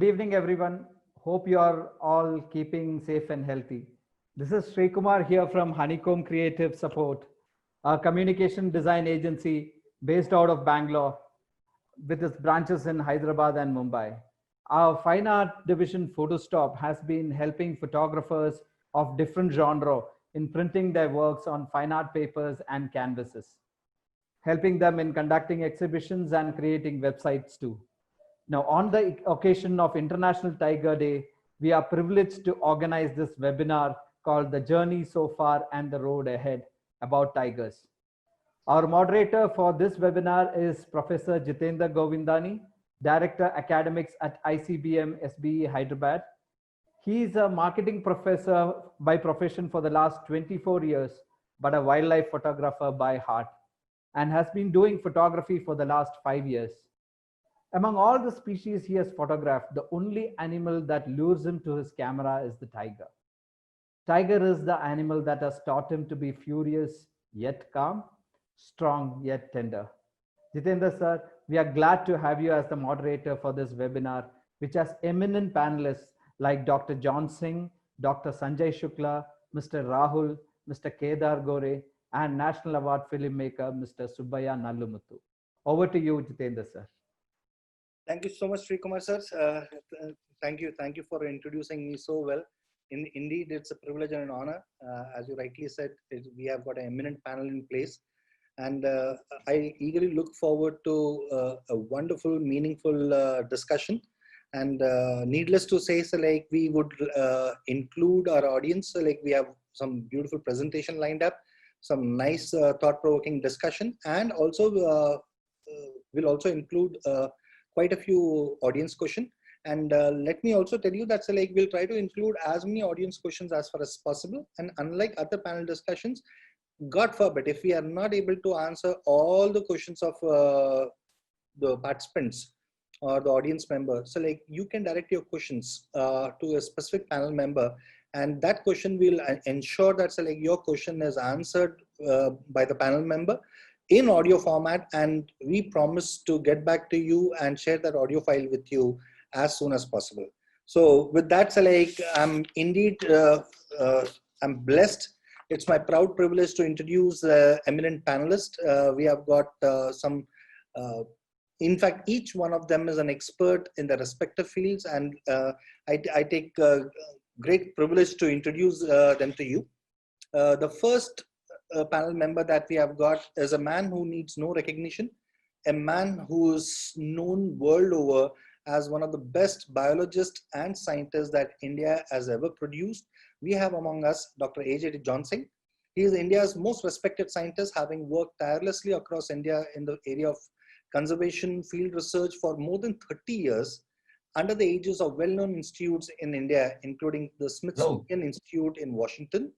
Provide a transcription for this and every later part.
Good evening, everyone. Hope you are all keeping safe and healthy. This is Sri Kumar here from Honeycomb Creative Support, a communication design agency based out of Bangalore with its branches in Hyderabad and Mumbai. Our fine art division Photostop has been helping photographers of different genre in printing their works on fine art papers and canvases, helping them in conducting exhibitions and creating websites too. Now, on the occasion of International Tiger Day, we are privileged to organize this webinar called The Journey So Far and the Road Ahead about tigers. Our moderator for this webinar is Professor Jitendra Govindani, Director Academics at ICBM SBE Hyderabad. He is a marketing professor by profession for the last 24 years, but a wildlife photographer by heart, and has been doing photography for the last 5 years. Among all the species he has photographed, the only animal that lures him to his camera is the tiger. Tiger is the animal that has taught him to be furious yet calm, strong yet tender. Jitendra sir, we are glad to have you as the moderator for this webinar, which has eminent panelists like Dr. John Singh, Dr. Sanjay Shukla, Mr. Rahul, Mr. Kedar Gore, and National Award filmmaker, Mr. Subbaya Nallumuthu. Over to you, Jitendra sir. Thank you so much, Sri Kumar sir. Thank you for introducing me so well. Indeed, it's a privilege and an honor. As you rightly said, we have got an eminent panel in place. And I eagerly look forward to a wonderful, meaningful discussion. And needless to say, so like we would include our audience. So like we have some beautiful presentation lined up, some nice thought-provoking discussion, and also we'll also include quite a few audience questions. And let me also tell you that so like we'll try to include as many audience questions as far as possible. And unlike other panel discussions, God forbid, if we are not able to answer all the questions of the participants or the audience member, so like you can direct your questions to a specific panel member, and that question will ensure that so like your question is answered by the panel member in audio format, and we promise to get back to you and share that audio file with you as soon as possible. So with that, so like I'm indeed I'm blessed. It's my proud privilege to introduce eminent panelists. We have got some, in fact, each one of them is an expert in their respective fields, and I take great privilege to introduce them to you. The first panel member that we have got is a man who needs no recognition, a man who is known world over as one of the best biologists and scientists that India has ever produced. We have among us Dr. A.J.D. John Singh. He is India's most respected scientist, having worked tirelessly across India in the area of conservation field research for more than 30 years under the aegis of well-known institutes in India, including the Smithsonian Institute in Washington,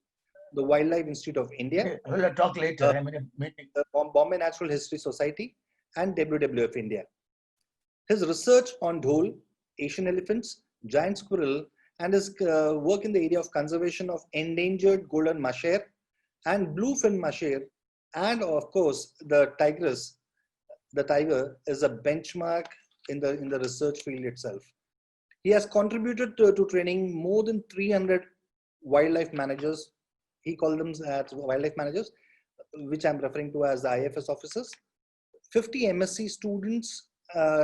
the Wildlife Institute of India, we'll talk later. The Bombay Natural History Society, and WWF India. His research on dhole, Asian elephants, giant squirrel, and his work in the area of conservation of endangered golden mahshar and bluefin mahshar, and of course the tigress, the tiger, is a benchmark in the research field itself. He has contributed to training more than 300 wildlife managers. He called them as wildlife managers, which I'm referring to as the IFS officers. 50 MSc students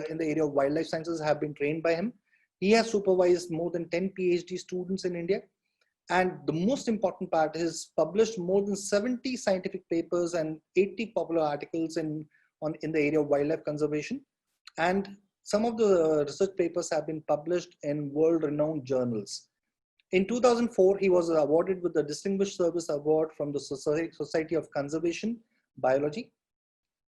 in the area of wildlife sciences have been trained by him. He has supervised more than 10 PhD students in India. And the most important part is published more than 70 scientific papers and 80 popular articles in the area of wildlife conservation. And some of the research papers have been published in world-renowned journals. In 2004, he was awarded with the Distinguished Service Award from the Society of Conservation Biology.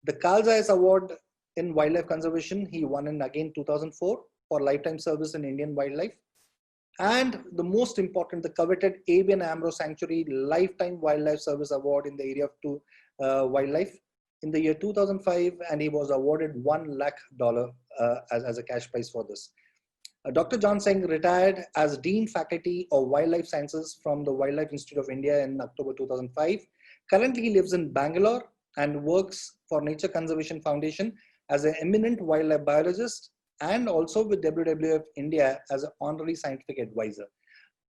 The Carl Zeiss Award in Wildlife Conservation, he won in again 2004 for lifetime service in Indian wildlife. And the most important, the coveted Avian Ambrose Sanctuary Lifetime Wildlife Service Award in the area of wildlife in the year 2005, and he was awarded $1 lakh as a cash prize for this. Dr. John Singh retired as Dean Faculty of Wildlife Sciences from the Wildlife Institute of India in October 2005. Currently, he lives in Bangalore and works for Nature Conservation Foundation as an eminent wildlife biologist and also with WWF India as an honorary scientific advisor.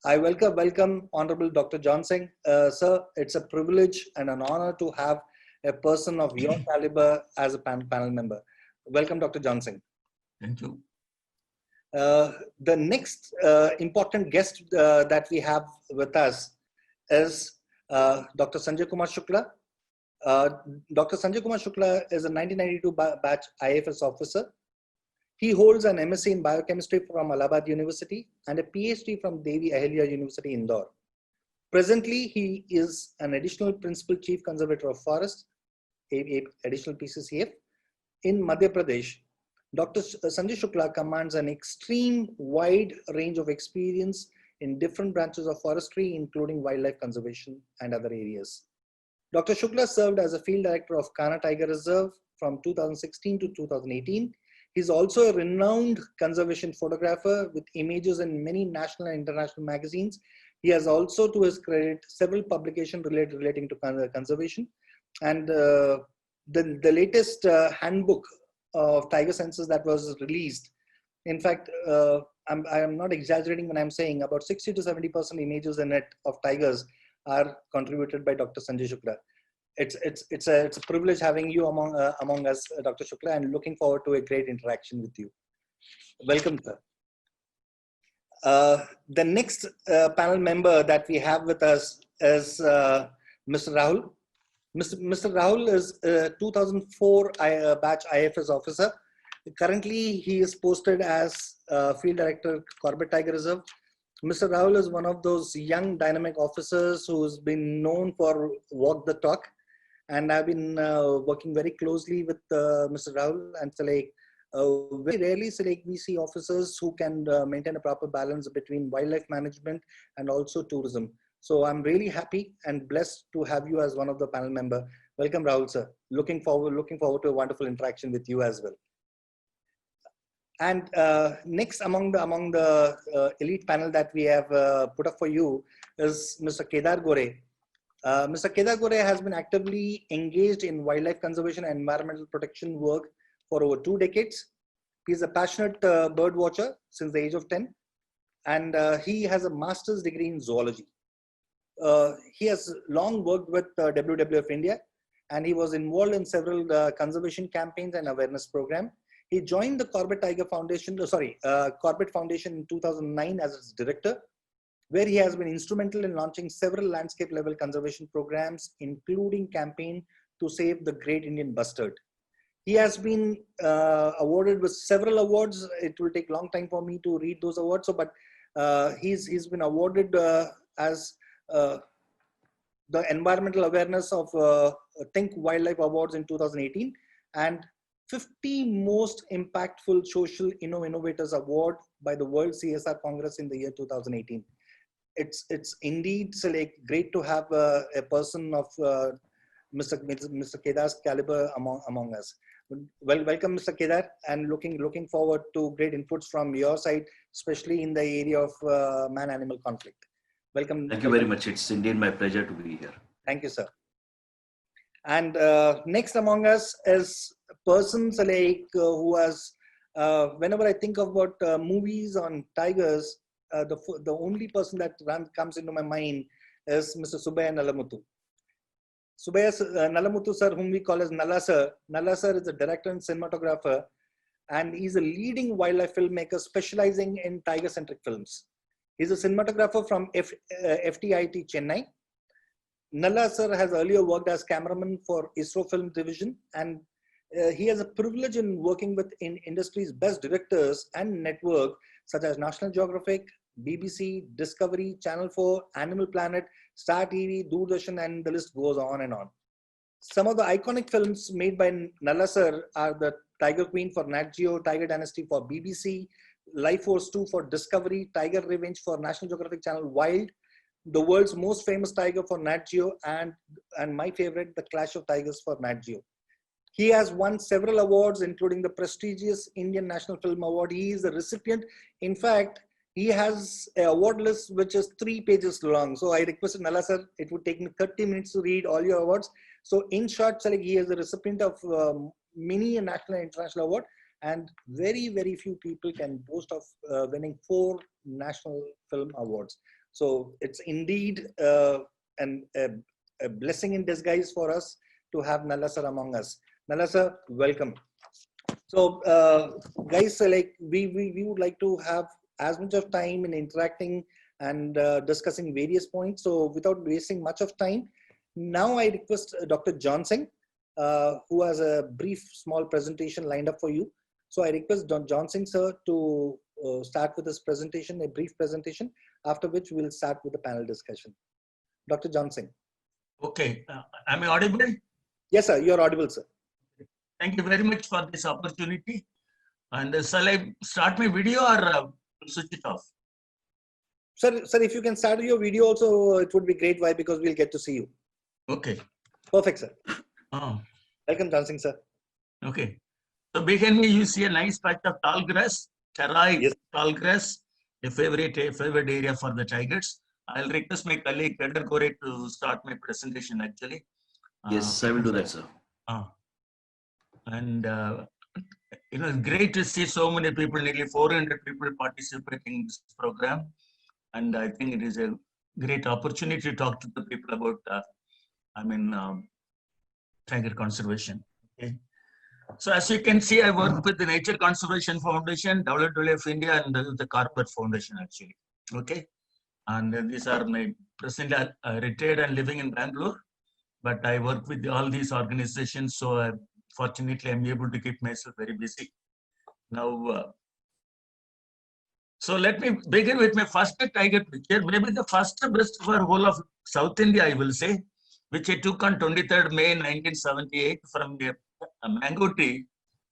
I welcome Honorable Dr. John Singh. Sir, it's a privilege and an honor to have a person of your caliber as a panel member. Welcome, Dr. John Singh. Thank you. The next important guest that we have with us is Dr. Sanjay Kumar Shukla. Dr. Sanjay Kumar Shukla is a 1992 batch IFS officer. He holds an MSc in biochemistry from Allahabad University and a PhD from Devi Ahilya University, Indore. Presently, he is an additional principal chief conservator of forest, additional PCCF, in Madhya Pradesh. Dr. Sanjay Shukla commands an extreme wide range of experience in different branches of forestry, including wildlife conservation and other areas. Dr. Shukla served as a field director of Kanha Tiger Reserve from 2016 to 2018. He's also a renowned conservation photographer with images in many national and international magazines. He has also, to his credit, several publications relating to conservation. And the latest handbook of tiger census that was released. In fact, I am not exaggerating when I'm saying about 60 to 70% images in it of tigers are contributed by Dr. Sanjay Shukla. It's a privilege having you among us, Dr. Shukla, and looking forward to a great interaction with you. Welcome, sir. The next panel member that we have with us is Mr. Rahul. Mr. Rahul is a 2004 batch IFS officer. Currently, he is posted as Field Director, Corbett Tiger Reserve. Mr. Rahul is one of those young dynamic officers who's been known for walk the talk. And I've been working very closely with Mr. Rahul, and so very rarely we see officers who can maintain a proper balance between wildlife management and also tourism. So I'm really happy and blessed to have you as one of the panel member. Welcome, Rahul, sir. Looking forward to a wonderful interaction with you as well. And next among the elite panel that we have put up for you is Mr. Kedar Gore. Mr. Kedar Gore has been actively engaged in wildlife conservation and environmental protection work for over 2 decades. He is a passionate bird watcher since the age of 10, and he has a master's degree in zoology. He has long worked with WWF India, and he was involved in several conservation campaigns and awareness programs. He joined the Corbett Foundation in 2009 as its director, where he has been instrumental in launching several landscape level conservation programs, including campaign to save the Great Indian Bustard. He has been awarded with several awards. It will take a long time for me to read those awards. So, but he's been awarded as the Environmental Awareness of Think Wildlife Awards in 2018, and 50 Most Impactful Social Innovators Award by the World CSR Congress in the year 2018. It's indeed great to have a person of Mr. Kedar's caliber among us. Well, welcome, Mr. Kedar, and looking forward to great inputs from your side, especially in the area of man-animal conflict. Welcome. Thank you very much. It's indeed my pleasure to be here. Thank you, sir. And next among us is persons who has, whenever I think about movies on tigers, the only person that comes into my mind is Mr. Subbiah Nalamuthu. Subbiah Nalamuthu sir, whom we call as Nalla sir. Nalla sir is a director and cinematographer, and he's a leading wildlife filmmaker specializing in tiger-centric films. He's a cinematographer from FTIT Chennai. Nalla sir has earlier worked as cameraman for ISRO Film Division, and he has a privilege in working with industry's best directors and network such as National Geographic, BBC, Discovery, Channel 4, Animal Planet, Star TV, Doordarshan, and the list goes on and on. Some of the iconic films made by Nalla sir are the Tiger Queen for Nat Geo, Tiger Dynasty for BBC, Life Force 2 for Discovery, Tiger Revenge for National Geographic Channel Wild, The World's Most Famous Tiger for Nat Geo, and my favorite, The Clash of Tigers for Nat Geo. He has won several awards, including the prestigious Indian National Film Award. He is a recipient. In fact, he has an award list which is 3 pages long. So I requested Nalla sir, it would take me 30 minutes to read all your awards. So in short, he is a recipient of many national and international awards. and very few people can boast of winning 4 national film awards. So it's indeed a blessing in disguise for us to have Nalla sir among us. Nalla sir, welcome. So guys, like we would like to have as much of time in interacting and discussing various points. So without wasting much of time, now I request Dr. John Singh, who has a brief small presentation lined up for you. So I request John Singh sir to start with his presentation, a brief presentation, after which we'll start with the panel discussion. Dr. John Singh. Okay, am I audible? Yes, sir, you're audible, sir. Thank you very much for this opportunity. And shall I start my video or switch it off? Sir, if you can start your video also, it would be great. Why? Because we'll get to see you. Okay. Perfect, sir. Oh, Welcome, John Singh, sir. okay. So behind me, you see a nice patch of tall grass, terai Yes. tall grass, a favorite area for the tigers. I'll request my colleague Kedar Gore to start my presentation actually. Yes, I will do that, sir. And you know, it's great to see so many people, nearly 400 people participating in this program. And I think it is a great opportunity to talk to the people about, tiger conservation. Okay. So as you can see, I work with the Nature Conservation Foundation, WWF India, and the Carpet Foundation actually. Okay. And these are my presently retired and living in Bangalore, but I work with all these organizations. So fortunately, I'm able to keep myself very busy. Now, so let me begin with my first tiger picture, maybe the first best for whole of South India, I will say, which I took on 23rd May 1978 from a mango tree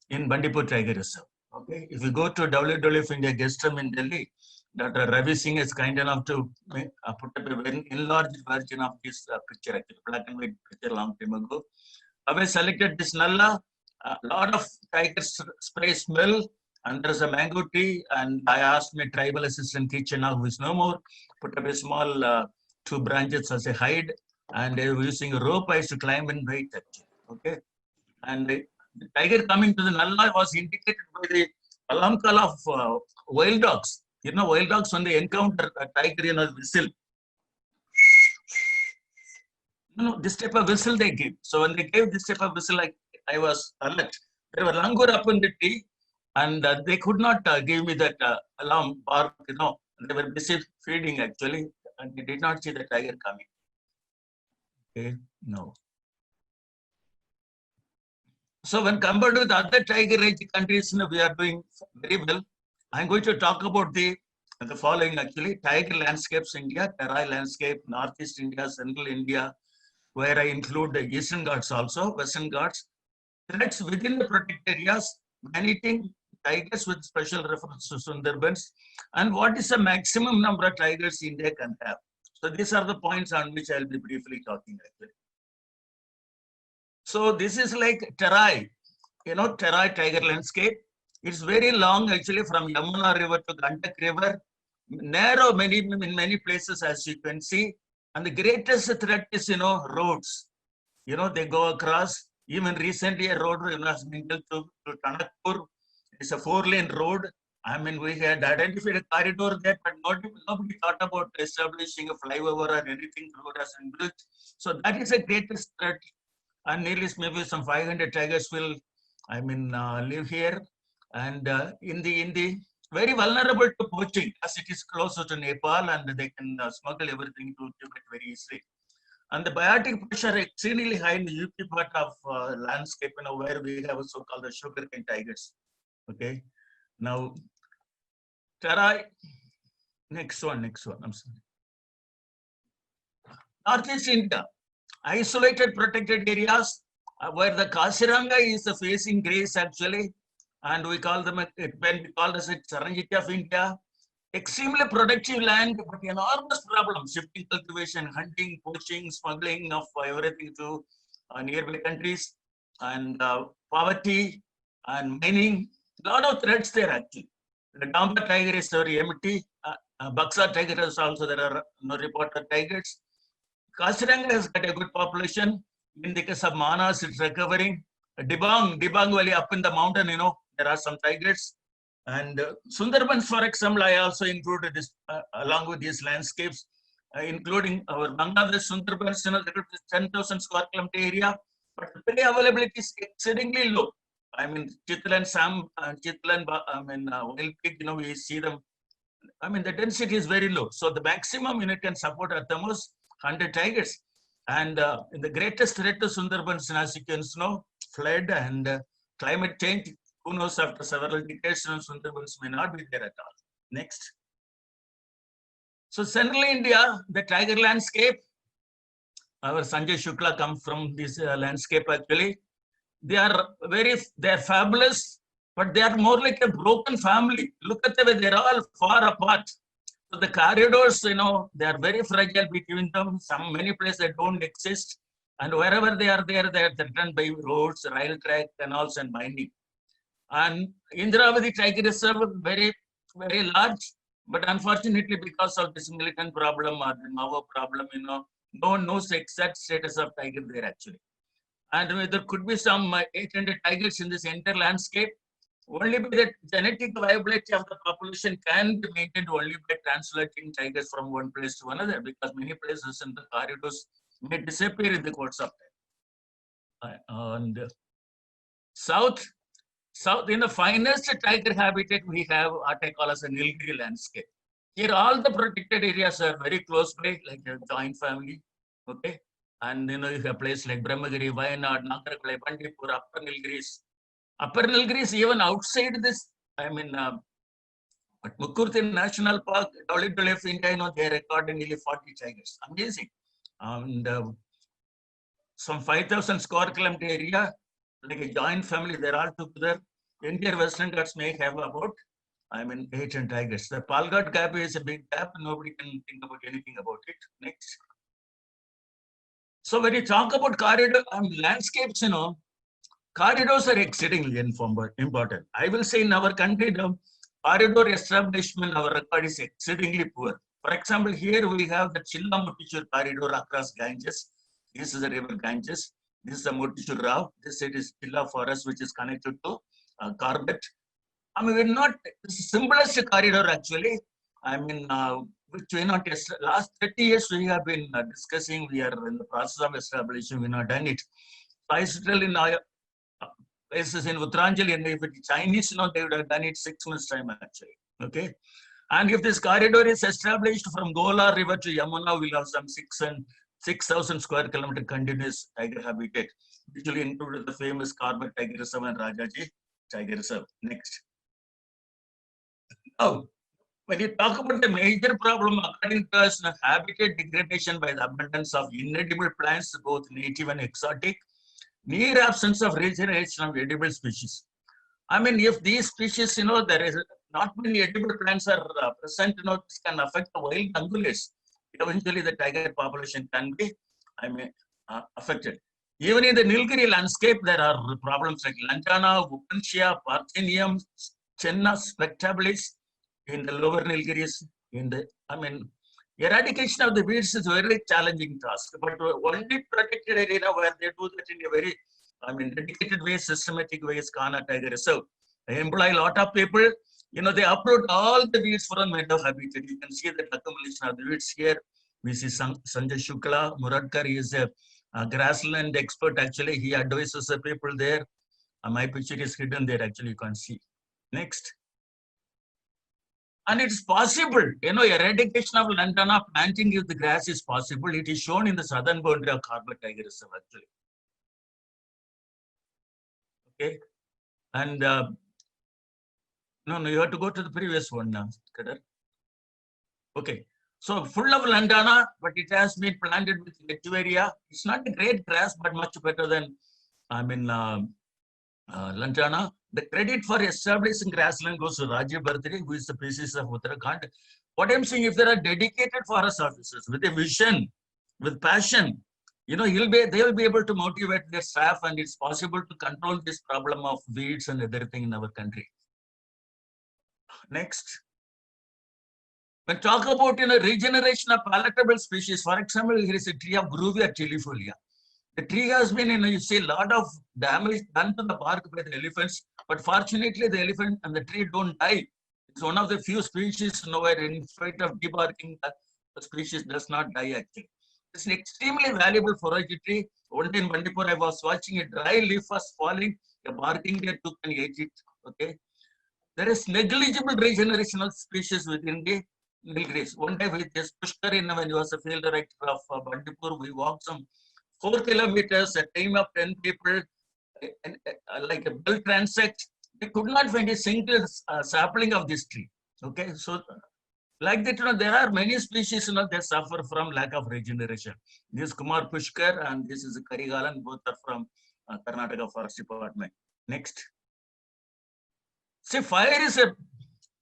in Bandipur Tiger Reserve. Okay, if you go to WWF India guest room in Delhi, Dr. Ravi Singh is kind enough to put up a very enlarged version of this picture, actually, black and white picture long time ago. I selected this Nalla, a lot of tiger spray smell, and there's a mango tree, and I asked my tribal assistant teacher now who is no more, put up a small 2 branches as a hide, and they were using a rope. I used to climb and wait actually. Okay, and the tiger coming to the Nalla was indicated by the alarm call of wild dogs. You know, wild dogs, when they encounter a tiger, you know, whistle. No, this type of whistle they give. So when they gave this type of whistle, I was alert. There were langur up in the tree, and they could not give me that alarm bark. You know, they were busy feeding actually, and they did not see the tiger coming. Okay, no. So when compared with other tiger-rich countries, you know, we are doing very well. I'm going to talk about the following actually: tiger landscapes, India, terai landscape, Northeast India, Central India, where I include the Eastern Ghats also, Western Ghats, threats within the protected areas, man-eating tigers with special reference to Sundarbans, and what is the maximum number of tigers India can have. So these are the points on which I'll be briefly talking actually. So this is like terai, you know, terai tiger landscape. It's very long actually from Yamuna River to Gandak River, narrow in many places as you can see. And the greatest threat is, you know, roads. You know, they go across. Even recently, a road has been built to Tanakpur. It's a 4-lane road. I mean, we had identified a corridor there, but nobody thought about establishing a flyover or anything. The road has been built. So that is the greatest threat. And nearly maybe some 500 tigers will, live here. And in the very vulnerable to poaching, as it is closer to Nepal, and they can smuggle everything to Tibet very easily. And the biotic pressure extremely high in the UP part of landscape, you know, where we have so-called the sugarcane tigers. Okay, now terai. Next one. I'm sorry. Northeast India, isolated protected areas where the Kaziranga is facing grace actually. And we call them, when we call this Serengeti of India, extremely productive land, but enormous problems, shifting cultivation, hunting, poaching, smuggling of everything to nearby countries, and poverty and mining, a lot of threats there actually. The Damba tiger is very empty, Baksa tiger is also, there are no reported tigers. Kaziranga has got a good population. In the case of Manas, it's recovering. Dibang Valley up in the mountain, you know, there are some tigers. And Sundarbans, for example, I also included this along with these landscapes, including our Bangladesh Sundarbans, there is 10,000 square kilometer area, but the prey availability is exceedingly low. I mean, Chital and wild pig, we see them. I mean, the density is very low. So the maximum unit can support at the most 100 tigers. And in the greatest threat to Sundarbans, as you can know, flood and climate change. Who knows, after several decades, Sundarbans may not be there at all. Next. So central India, the tiger landscape, our Sanjay Shukla comes from this landscape actually. They are fabulous, but they are more like a broken family. Look at the way they're all far apart. So the corridors, they are very fragile between them. Many places they don't exist. And wherever they are there, they are threatened by roads, rail track, canals, and mining. And Indravati Tiger Reserve, very, very large, but unfortunately, because of this militant problem or the Mavo problem, no one knows the exact status of tiger there actually. And there could be some 800 tigers in this entire landscape. Only by the genetic viability of the population can be maintained only by translating tigers from one place to another, because many places in the corridors may disappear in the course of time. And south, in the finest tiger habitat we have what I call as a Nilgiri landscape. Here all the protected areas are very close by, like a joint family, okay? And you have places like Brahmagiri, Wayanad, Nagarakale, Bandipur, Upper Nilgiris. Upper Nilgiris even outside this, I mean, but Mukurthi National Park, WWF of India, they recorded nearly 40 tigers. Amazing. And some 5,000 square kilometer area, like a joint family, they're all together. Entire Western Ghats may have about, 800 tigers. The Palghat Gap is a big gap. Nobody can think about anything about it. Next. So when you talk about corridor landscapes, corridors are exceedingly important. I will say in our country, the corridor establishment, our record is exceedingly poor. For example, here we have the Chilla Muttichur corridor across Ganges. This is the river Ganges. This is the Muttichur Rao. This is Chilla forest, which is connected to Corbett. We're not the simplest corridor actually. Which we not last 30 years we have been discussing. We are in the process of establishing. We not done it. So I still in places in Uttaranchal, and if it's Chinese, they would have done it 6 months time actually. Okay, and if this corridor is established from Gola River to Yamuna, we'll have some 6,000 square kilometer continuous tiger habitat, which will include the famous Corbett Tiger Reserve and Rajaji Tiger Reserve. Next. Now, when you talk about the major problem according to us, habitat degradation by the abundance of inedible plants, both native and exotic, near absence of regeneration of edible species. If these species, there is not many edible plants are present, this can affect the wild ungulates. Eventually, the tiger population can be, affected. Even in the Nilgiri landscape, there are problems like Lantana, Wupensia, Parthenium, Chenna spectabilis. In the lower Nilgiris, eradication of the weeds is a very challenging task. But only protected area where they do that in a very, dedicated way, systematic way is Kanha Tiger Reserve. They employ a lot of people. They uproot all the weeds from meadow habitat. You can see the accumulation of the weeds here. We see Sanjay Shukla, Muradkar is a grassland expert. Actually, he advises the people there. My picture is hidden there. Actually, you can see. Next. And it's possible, eradication of lantana, planting if the grass is possible. It is shown in the southern boundary of Corbett Tiger Reserve actually. Okay, and no, you have to go to the previous one now, Kadar. Okay, so full of lantana, but it has been planted with Echeveria. It's not a great grass, but much better than lantana. The credit for establishing grassland goes to Rajiv Bhartri, who is the PCC of Uttarakhand. What I'm saying, if there are dedicated forest officers with a vision, with passion, they will be able to motivate their staff, and it's possible to control this problem of weeds and everything in our country. Next. When talk about regeneration of palatable species, for example, here is a tree of Gruvia tilifolia. The tree has been, you see a lot of damage done to the bark by the elephants, but fortunately the elephant and the tree don't die. It's one of the few species nowhere, in spite of debarking, the species does not die actually. It's an extremely valuable forage tree. One day in Bandipur, I was watching a dry leaf was falling, a barking deer took and ate it. Okay. There is negligible regeneration of species within the Nilgiris. One day with this Pushkar, when he was a field director of Bandipur, we walked some 4 kilometers, a team of 10 people, like a bell transect. We could not find a single sapling of this tree. Okay, so like that, there are many species, that suffer from lack of regeneration. This is Kumar Pushkar and this is Karigalan, both are from Karnataka Forest Department. Next. See, fire is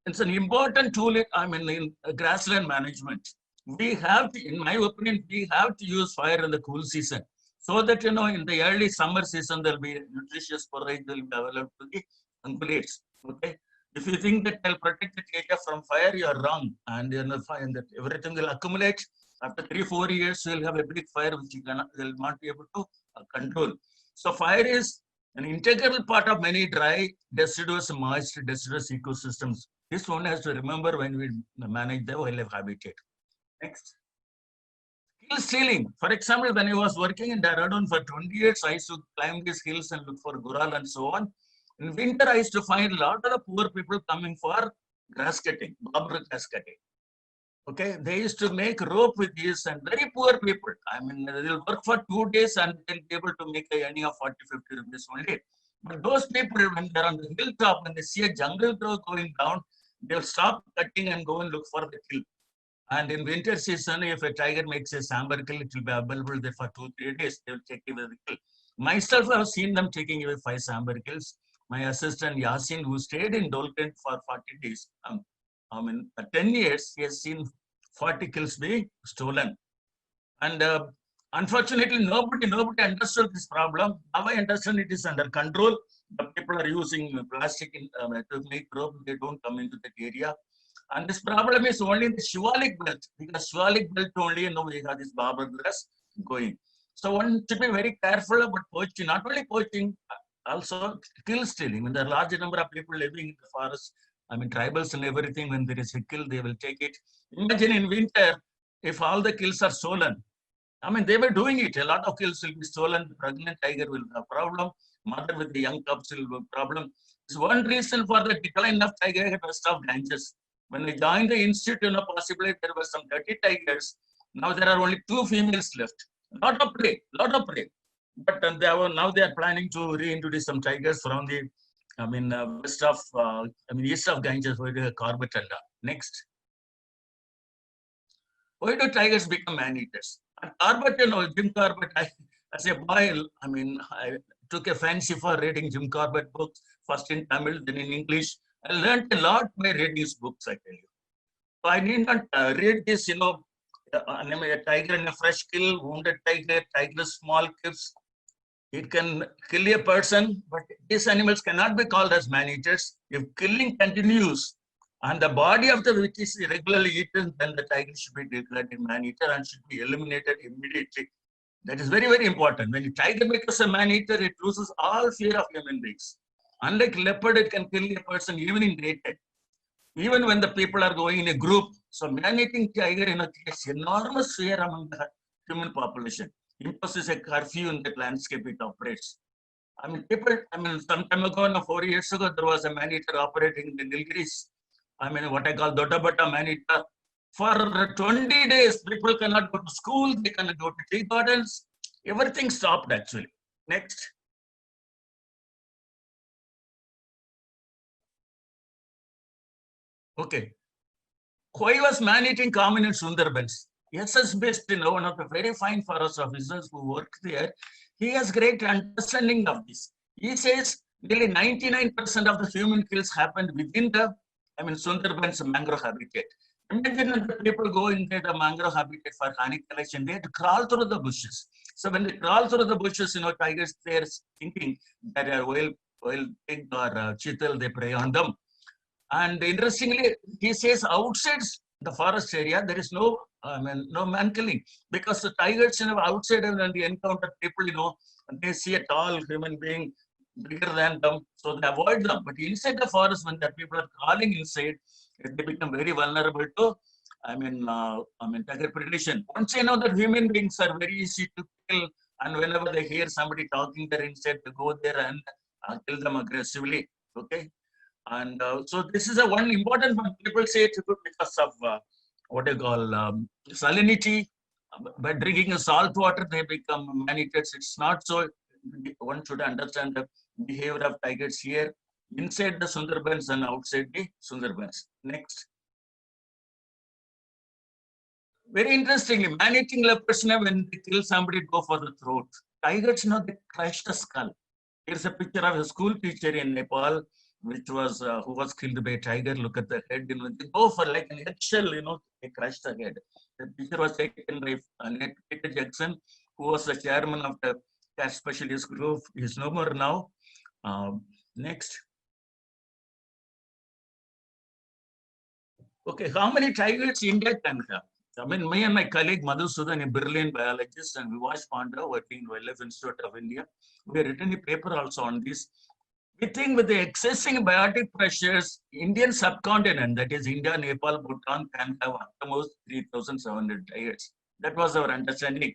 it's an important tool in grassland management. We have to, in my opinion, we have to use fire in the cool season so that, in the early summer season, there'll be nutritious forage will be available to the ungulates. Okay. If you think that I'll protect the area from fire, you are wrong. And find that everything will accumulate. After 3-4 years, you'll have a big fire which you will not be able to control. So fire is an integral part of many dry, deciduous, moist, deciduous ecosystems. This one has to remember when we manage the wildlife habitat. Next. Hill stealing. For example, when I was working in Dehradun for 20 years, I used to climb these hills and look for gural and so on. In winter, I used to find a lot of the poor people coming for grass cutting, barber grass cutting. Okay, they used to make rope with these, and very poor people. They'll work for 2 days and they'll be able to make a earning of 40-50 rupees only. But those people, when they're on the hilltop and they see a jungle growth going down, they'll stop cutting and go and look for the kill. And in winter season, if a tiger makes a sambar kill, it will be available there for 2-3 days. They will take away the kill. Myself, I have seen them taking away 5 sambar kills. My assistant Yasin, who stayed in Dolkent for 40 days, 10 years, he has seen 40 kills be stolen. And unfortunately, nobody understood this problem. Now I understand it is under control. The people are using plastic to make rope. They don't come into that area. And this problem is only in the Shivalik belt, because Shivalik belt only, we have this barber grass going. So one should be very careful about poaching, not only poaching, also kill stealing. When there are a large number of people living in the forest, tribals and everything, when there is a kill, they will take it. Imagine in winter, if all the kills are stolen. They were doing it. A lot of kills will be stolen. The pregnant tiger will have a problem. Mother with the young cubs will have a problem. It's one reason for the decline of tiger at West of Ganges. When we joined the institute, possibly there were some 30 tigers. Now there are only 2 females left. Lot of prey. But now they are planning to reintroduce some tigers from the, west of, east of Ganges, where the Corbetella. Next. Why do tigers become man-eaters? And Corbett, Jim Corbett, as a boy, I took a fancy for reading Jim Corbett books, first in Tamil, then in English. I learned a lot by reading his books, I tell you. So I need not read this, a tiger in a fresh kill, wounded tiger, small kips. It can kill a person, but these animals cannot be called as man-eaters. If killing continues and the body of the which is regularly eaten, then the tiger should be declared a man-eater and should be eliminated immediately. That is very, very important. When a tiger becomes a man-eater, it loses all fear of human beings. Unlike leopard, it can kill a person even in daytime, even when the people are going in a group. So man-eating tiger creates enormous fear among the human population. Imposes a curfew in that landscape it operates. Some time ago, 4 years ago, there was a man-eater operating in the Nilgiris. What I call Dodabata man-eater. For 20 days, people cannot go to school, they cannot go to tea gardens. Everything stopped actually. Next. Okay. Why was man-eating common in Sundarbans? SS Best, one of the very fine forest officers who worked there, he has great understanding of this. He says nearly 99% of the human kills happened within the Sundarbans mangrove habitat. Imagine the people go into the mangrove habitat for honey collection, they have to crawl through the bushes. So when they crawl through the bushes, tigers, they're thinking that a wild pig or cheetal, they prey on them. And interestingly, he says outside the forest area, there is no, no man killing, because the tigers, outside when they encounter people, they see a tall human being bigger than them, so they avoid them. But inside the forest, when the people are crawling inside, they become very vulnerable to, tiger predation. Once you know that human beings are very easy to kill, and whenever they hear somebody talking there inside, they go there and kill them aggressively. Okay. And so this is a one important one. People say it's good because of what you call salinity. By drinking salt water, they become man-eaters. It's not so. One should understand the behavior of tigers here inside the Sundarbans and outside the Sundarbans. Next. Very interestingly, man-eating leopards, when they kill somebody, go for the throat. Tigers, they crush the skull. Here's a picture of a school teacher in Nepal, which was who was killed by a tiger. Look at the head. They go for like an eggshell. They crush the head. The picture was taken by Peter Jackson, who was the chairman of the cat specialist group. He's no more now. Next. Okay, how many tigers India can have? Me and my colleague Madhusudan, a brilliant biologist, and Vivash Panda, working in Wildlife Institute of India, we have written a paper also on this. We think with the excessive biotic pressures, Indian subcontinent, that is India, Nepal, Bhutan, can have at most 3,700 tigers. That was our understanding.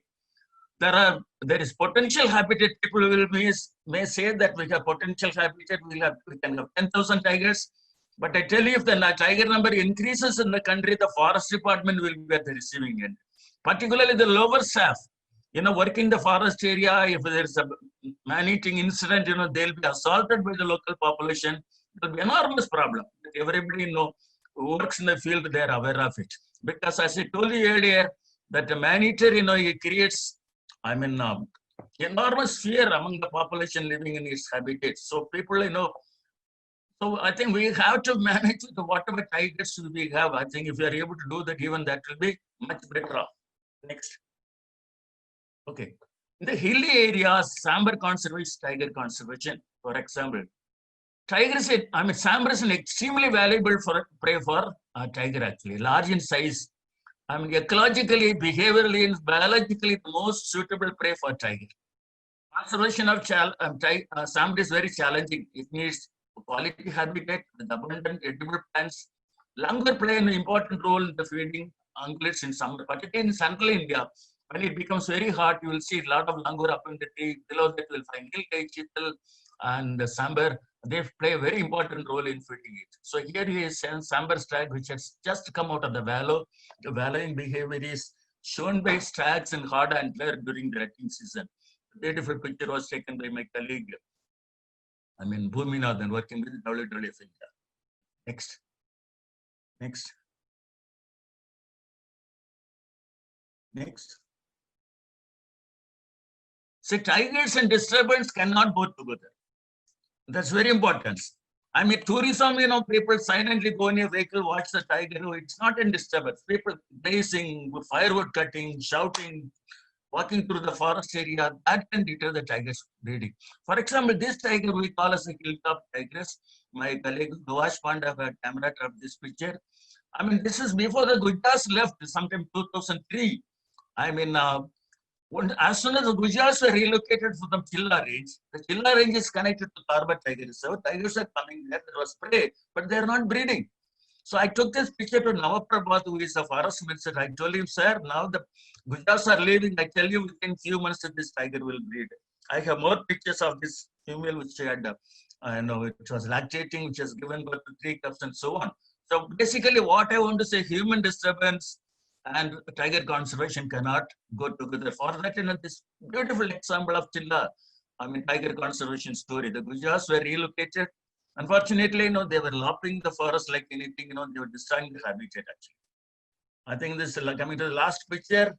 There is potential habitat. People may say that we have potential habitat, we can have 10,000 tigers. But I tell you, if the tiger number increases in the country, the forest department will be at the receiving end. Particularly the lower staff, working the forest area, if there's a man-eating incident, they'll be assaulted by the local population. It will be an enormous problem. Everybody who works in the field, they're aware of it. Because as I told you earlier, that the man-eater, he creates, enormous fear among the population living in its habitat. So people, so I think we have to manage whatever tigers we have. I think if we are able to do that, even that will be much better off. Next. Okay. In the hilly areas, sambar conservation, tiger conservation, for example, tigers, sambar is an extremely valuable prey for tiger actually, large in size. Ecologically, behaviorally, and biologically, the most suitable prey for tiger. Conservation of sambar is very challenging. It needs quality habitat with abundant edible plants. Langur play an important role in the feeding ungulates in summer, particularly in central India. When it becomes very hot, you will see a lot of langur up in the tree. Below that, you will find gilgai, chital, and sambar. They play a very important role in feeding it. So here you see sambar stag, which has just come out of the wallow. The wallowing behavior is shown by stags and hard antler during the rutting season. A beautiful picture was taken by my colleague, Bhuminathan, working with WWF India. Next. Next. Next. So tigers and disturbance cannot go together. That's very important. Tourism, people silently go in a vehicle, watch the tiger. It's not in disturbance. People racing, firewood cutting, shouting, walking through the forest area, that can deter the tigers breeding. For example, this tiger we call as a hilltop tigress. My colleague Vivash Panda had camera trapped this picture. This is before the Gujars left, sometime 2003. As soon as the Gujars were relocated from Chilla range, the Chilla range is connected to Tarbat Tiger Reserve. Tigers are coming there, there was prey, but they are not breeding. So I took this picture to Navaprabhat, who is a forest minister. I told him, sir, now the Gujars are leaving. I tell you, within few months that this tiger will breed. I have more pictures of this female which she had, it was lactating, which has given birth to 3 cubs and so on. So basically what I want to say, human disturbance and tiger conservation cannot go together. For that, this beautiful example of Chilla, tiger conservation story. The Gujars were relocated. Unfortunately, they were lopping the forest like anything, they were destroying the habitat actually. I think this is coming to the last picture.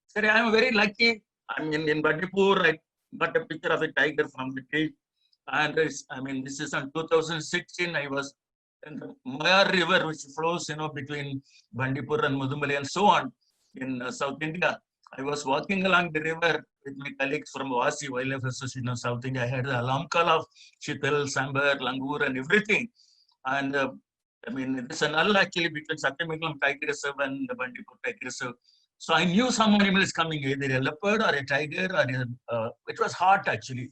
Sir, I am very lucky. In Bandipur, I got a picture of a tiger from the tree. And this is in 2016. I was in the Mayar River, which flows, between Bandipur and Mudumali and so on in South India. I was walking along the river with my colleagues from Vasi Wildlife Association of South India. I had the alarm call of chital, sambar, langur, and everything. And I mean, there's a null actually between Satyamangalam Tiger Reserve and the Bandipur Tiger Reserve. So I knew some animal is coming, either a leopard or a tiger, or it was hot actually.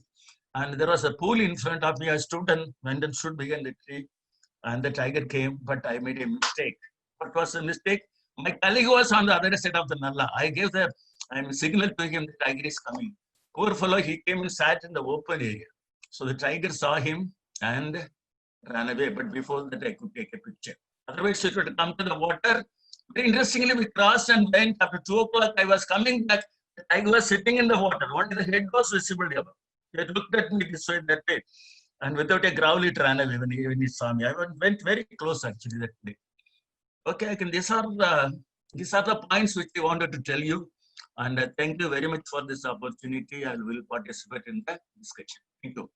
And there was a pool in front of me. I stood and went and stood behind the tree, and the tiger came, but I made a mistake. What was the mistake? My colleague was on the other side of the nalla. I gave the signal to him, the tiger is coming. Poor fellow, he came and sat in the open area. So the tiger saw him and ran away. But before that, I could take a picture. Otherwise, it would come to the water. Very interestingly, we crossed and went. After 2 o'clock, I was coming back. The tiger was sitting in the water. Only the head was visible above. He looked at me this way, that way. And without a growl, it ran away when he saw me. I went very close actually that day. Okay, these are the points which I wanted to tell you. And thank you very much for this opportunity. I will participate in the discussion. Thank you.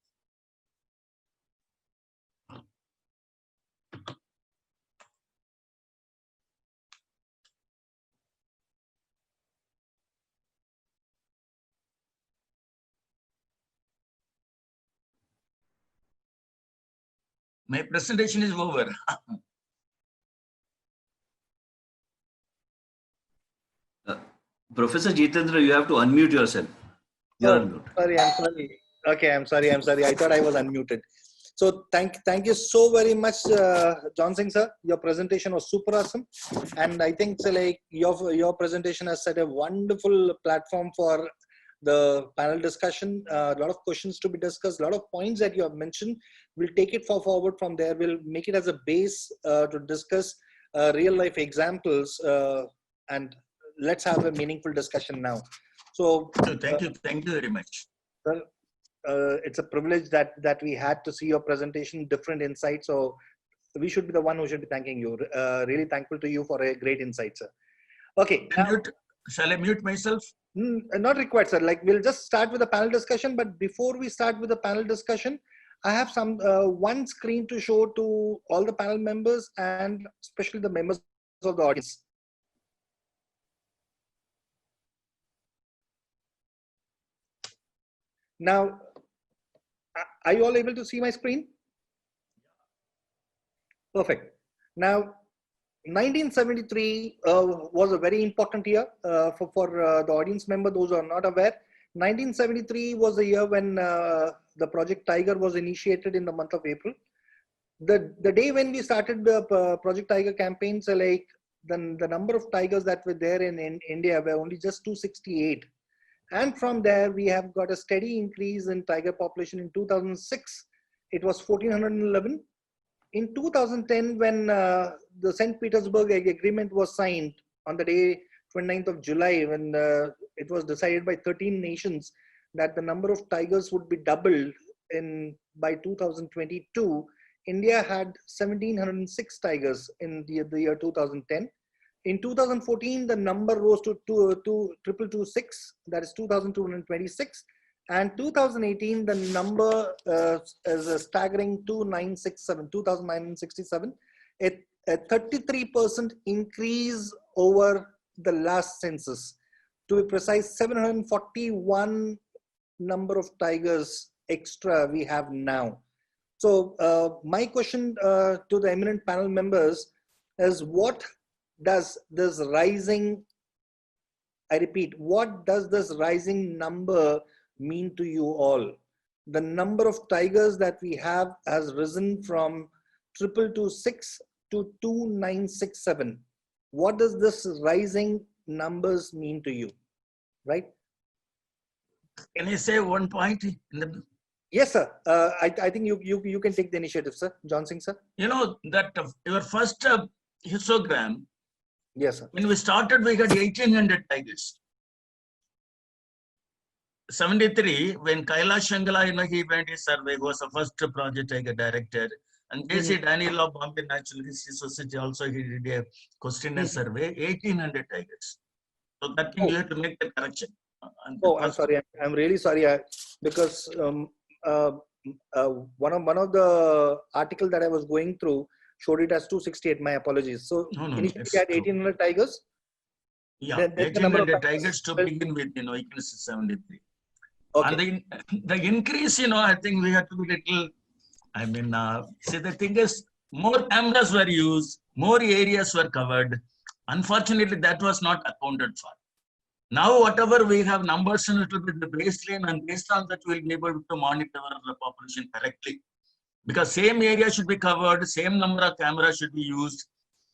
My presentation is over. Professor Jitendra, you have to unmute yourself. You're unmuted. Sorry, I'm sorry. Okay, I'm sorry. I thought I was unmuted. So thank you so very much, John Singh sir. Your presentation was super awesome, and I think so, like your presentation has set a wonderful platform for the panel discussion. A lot of questions to be discussed, a lot of points that you have mentioned. We'll take it forward from there. We'll make it as a base to discuss real life examples, and let's have a meaningful discussion now. So Thank you very much. Sir, it's a privilege that we had to see your presentation, different insights. So we should be the one who should be thanking you. Really thankful to you for a great insight, sir. Okay. Shall I mute myself? Not required, sir. Like, we'll just start with the panel discussion. But before we start with the panel discussion, I have some one screen to show to all the panel members and especially the members of the audience. Now, are you all able to see my screen? Perfect. Now, 1973 was a very important year for the audience member, those who are not aware. 1973 was the year when the Project Tiger was initiated in the month of April. The day when we started the Project Tiger campaign, so like the number of tigers that were there in India were only just 268. And from there, we have got a steady increase in tiger population. In 2006, it was 1411. In 2010, when the St. Petersburg Agreement was signed on the day 29th of July, when it was decided by 13 nations that the number of tigers would be doubled by 2022, India had 1,706 tigers in the year 2010. In 2014, the number rose to 2,226, that is 2,226. And 2018, the number is a staggering 2,967, a 33% increase over the last census. To be precise, 741 number of tigers extra we have now. So my question to the eminent panel members is, what does this rising, I repeat, what does this rising number mean to you all? The number of tigers that we have has risen from 2,226 to 2,967. What does this rising numbers mean to you, right? Can I say one point? Yes, sir. I think you can take the initiative, sir. John Singh, sir. You know that your first histogram. Yes, sir. When we started, we had 1,800 tigers. 73, when Kailash Shangala, he went his survey, was the first Project Tiger director. And J.C. Daniel of Bombay Natural History Society also, he did a questionnaire survey, 1,800 tigers. So that thing you have to make the correction. I'm sorry. I'm really sorry. Because one of the article that I was going through showed it as 268. My apologies. So initially we had 1,800 tigers. Yeah, 1,800 tigers to begin with, you can say 73. Okay. And the increase, I think we have to be little, see, the thing is, more cameras were used, more areas were covered. Unfortunately, that was not accounted for. Now, whatever we have numbers in it will be the baseline, and based on that, we'll be able to monitor the population correctly. Because same area should be covered, same number of cameras should be used.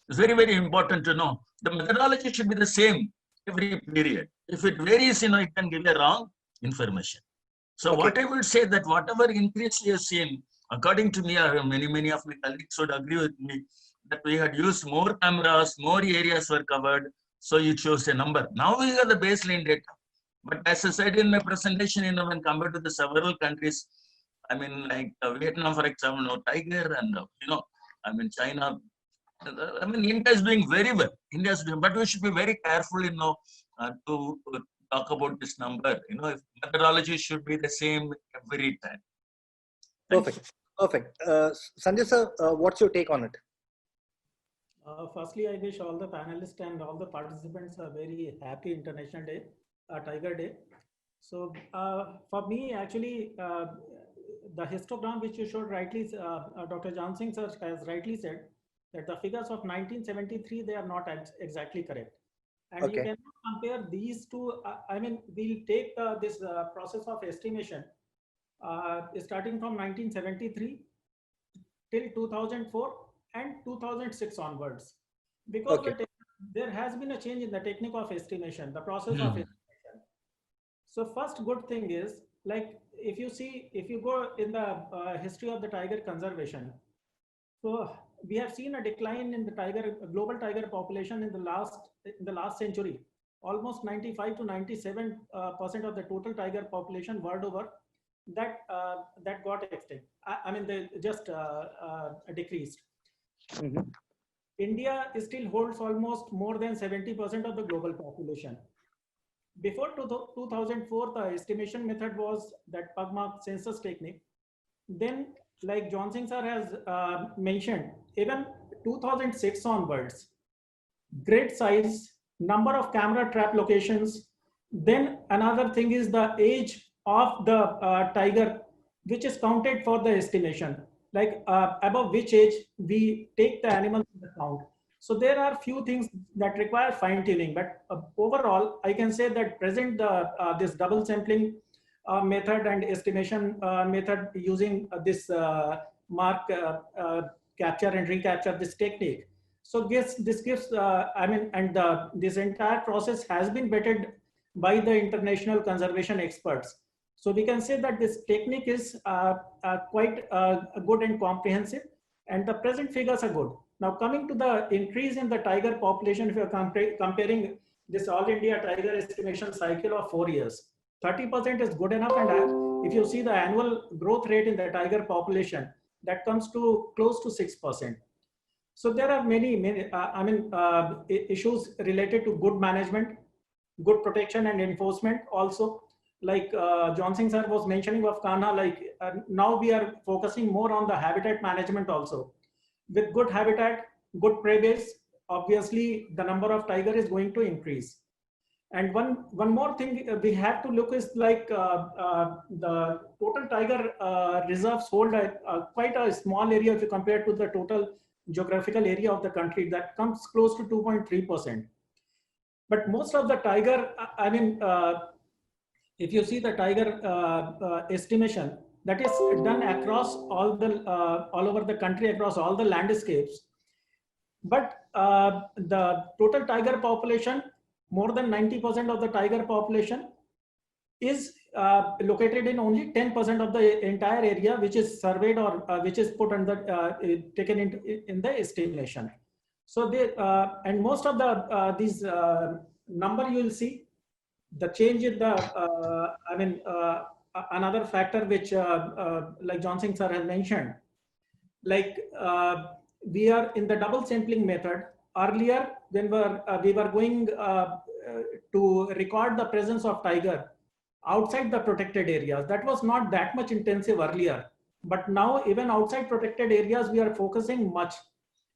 It's very, very important to know. The methodology should be the same every period. If it varies, it can give a wrong information. So Okay. what I would say that whatever increase we have seen, according to me, many of my colleagues would agree with me that we had used more cameras, more areas were covered, so it shows a number. Now we have the baseline data. But as I said in my presentation, when compared to the several countries, I mean, like Vietnam, for example, no tiger, and China. I mean, India is doing very well. India is doing, but we should be very careful, to talk about this number. If methodology should be the same every time. Thank you. Perfect. Perfect. Sanjay sir, what's your take on it? Firstly, I wish all the panelists and all the participants a very happy International Day, Tiger Day. So for me, actually, the histogram which you showed rightly, Dr. Jansingh sir has rightly said that the figures of 1973, they are not exactly correct. And Okay. you cannot compare these two. I mean, we'll take this process of estimation starting from 1973 till 2004 and 2006 onwards, because Okay. there has been a change in the technique of estimation, the process of estimation. So first good thing is, like, if you go in the history of the tiger conservation, so we have seen a decline in the global tiger population in the last century. Almost 95 to 97% of the total tiger population world over that got extinct. I mean, they just decreased. Mhm. India still holds almost more than 70% of the global population. Before 2004, the estimation method was that PugMark census technique. Then, like Jansingh sir has mentioned, even 2006 onwards, grid size, number of camera trap locations. Then another thing is the age of the tiger, which is counted for the estimation, like above which age we take the animal in the count. So there are few things that require fine tuning, but overall, I can say that present this double sampling method and estimation method using this mark capture and recapture, this technique. So this gives, this entire process has been vetted by the international conservation experts. So we can say that this technique is quite good and comprehensive, and the present figures are good. Now coming to the increase in the tiger population, if you're comparing this All India Tiger Estimation cycle of 4 years, 30% is good enough, and if you see the annual growth rate in the tiger population, that comes to close to 6%. So there are many issues related to good management, good protection and enforcement also. Like Jansingh sir was mentioning of Kanha, like now we are focusing more on the habitat management also. With good habitat, good prey base, obviously the number of tiger is going to increase. And one more thing we have to look is like the total tiger reserves hold quite a small area if you compare to the total geographical area of the country, that comes close to 2.3%. But most of the tiger, if you see the tiger estimation, that is done across all over the country, across all the landscapes. But the total tiger population, more than 90% of the tiger population is located in only 10% of the entire area, which is surveyed or which is put under taken in the estimation. So they and most of the these number you will see the change in the another factor which like Jansingh sir has mentioned, like we are in the double sampling method. Earlier, when we were going to record the presence of tiger outside the protected areas, that was not that much intensive earlier. But now even outside protected areas, we are focusing much.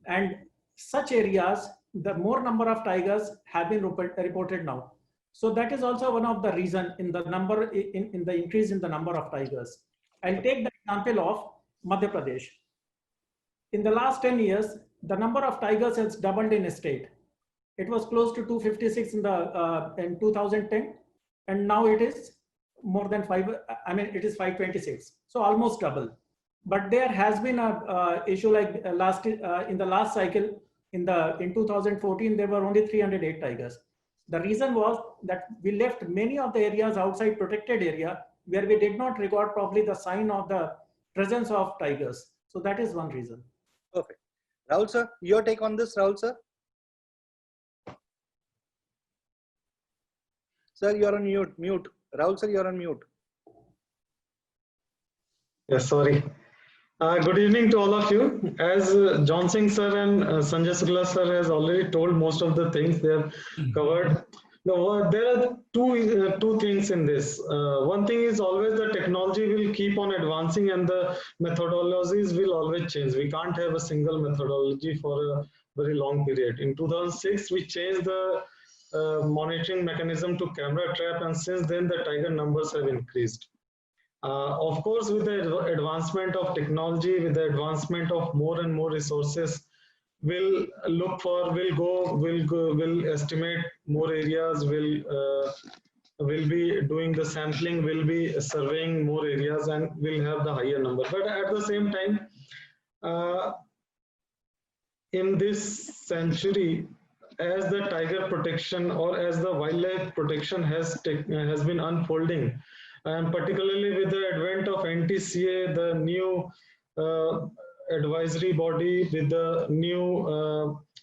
And such areas, the more number of tigers have been reported now. So that is also one of the reason in the number, in the increase in the number of tigers. I'll take the example of Madhya Pradesh. in the last 10 years, the number of tigers has doubled in a state. It was close to 256 in 2010, and now it is more than it is 526. So almost double. But there has been a issue like in the last cycle, in 2014, there were only 308 tigers. The reason was that we left many of the areas outside protected area where we did not record probably the sign of the presence of tigers. So that is one reason. Perfect. Rahul sir, your take on this, Rahul sir? Sir, you're on mute. Rahul sir, you're on mute. Yes, sorry. Good evening to all of you. As John Singh sir and Sanjay Sukla sir has already told most of the things they have covered. Now, there are two things in this. One thing is always the technology will keep on advancing and the methodologies will always change. We can't have a single methodology for a very long period. In 2006, we changed the monitoring mechanism to camera trap, and since then the tiger numbers have increased. Of course, with the advancement of technology, with the advancement of more and more resources, we'll estimate more areas, we'll be doing the sampling, we'll be surveying more areas, and we'll have the higher number. But at the same time, in this century, as the tiger protection or as the wildlife protection has been unfolding, and particularly with the advent of NTCA, the new advisory body, with the new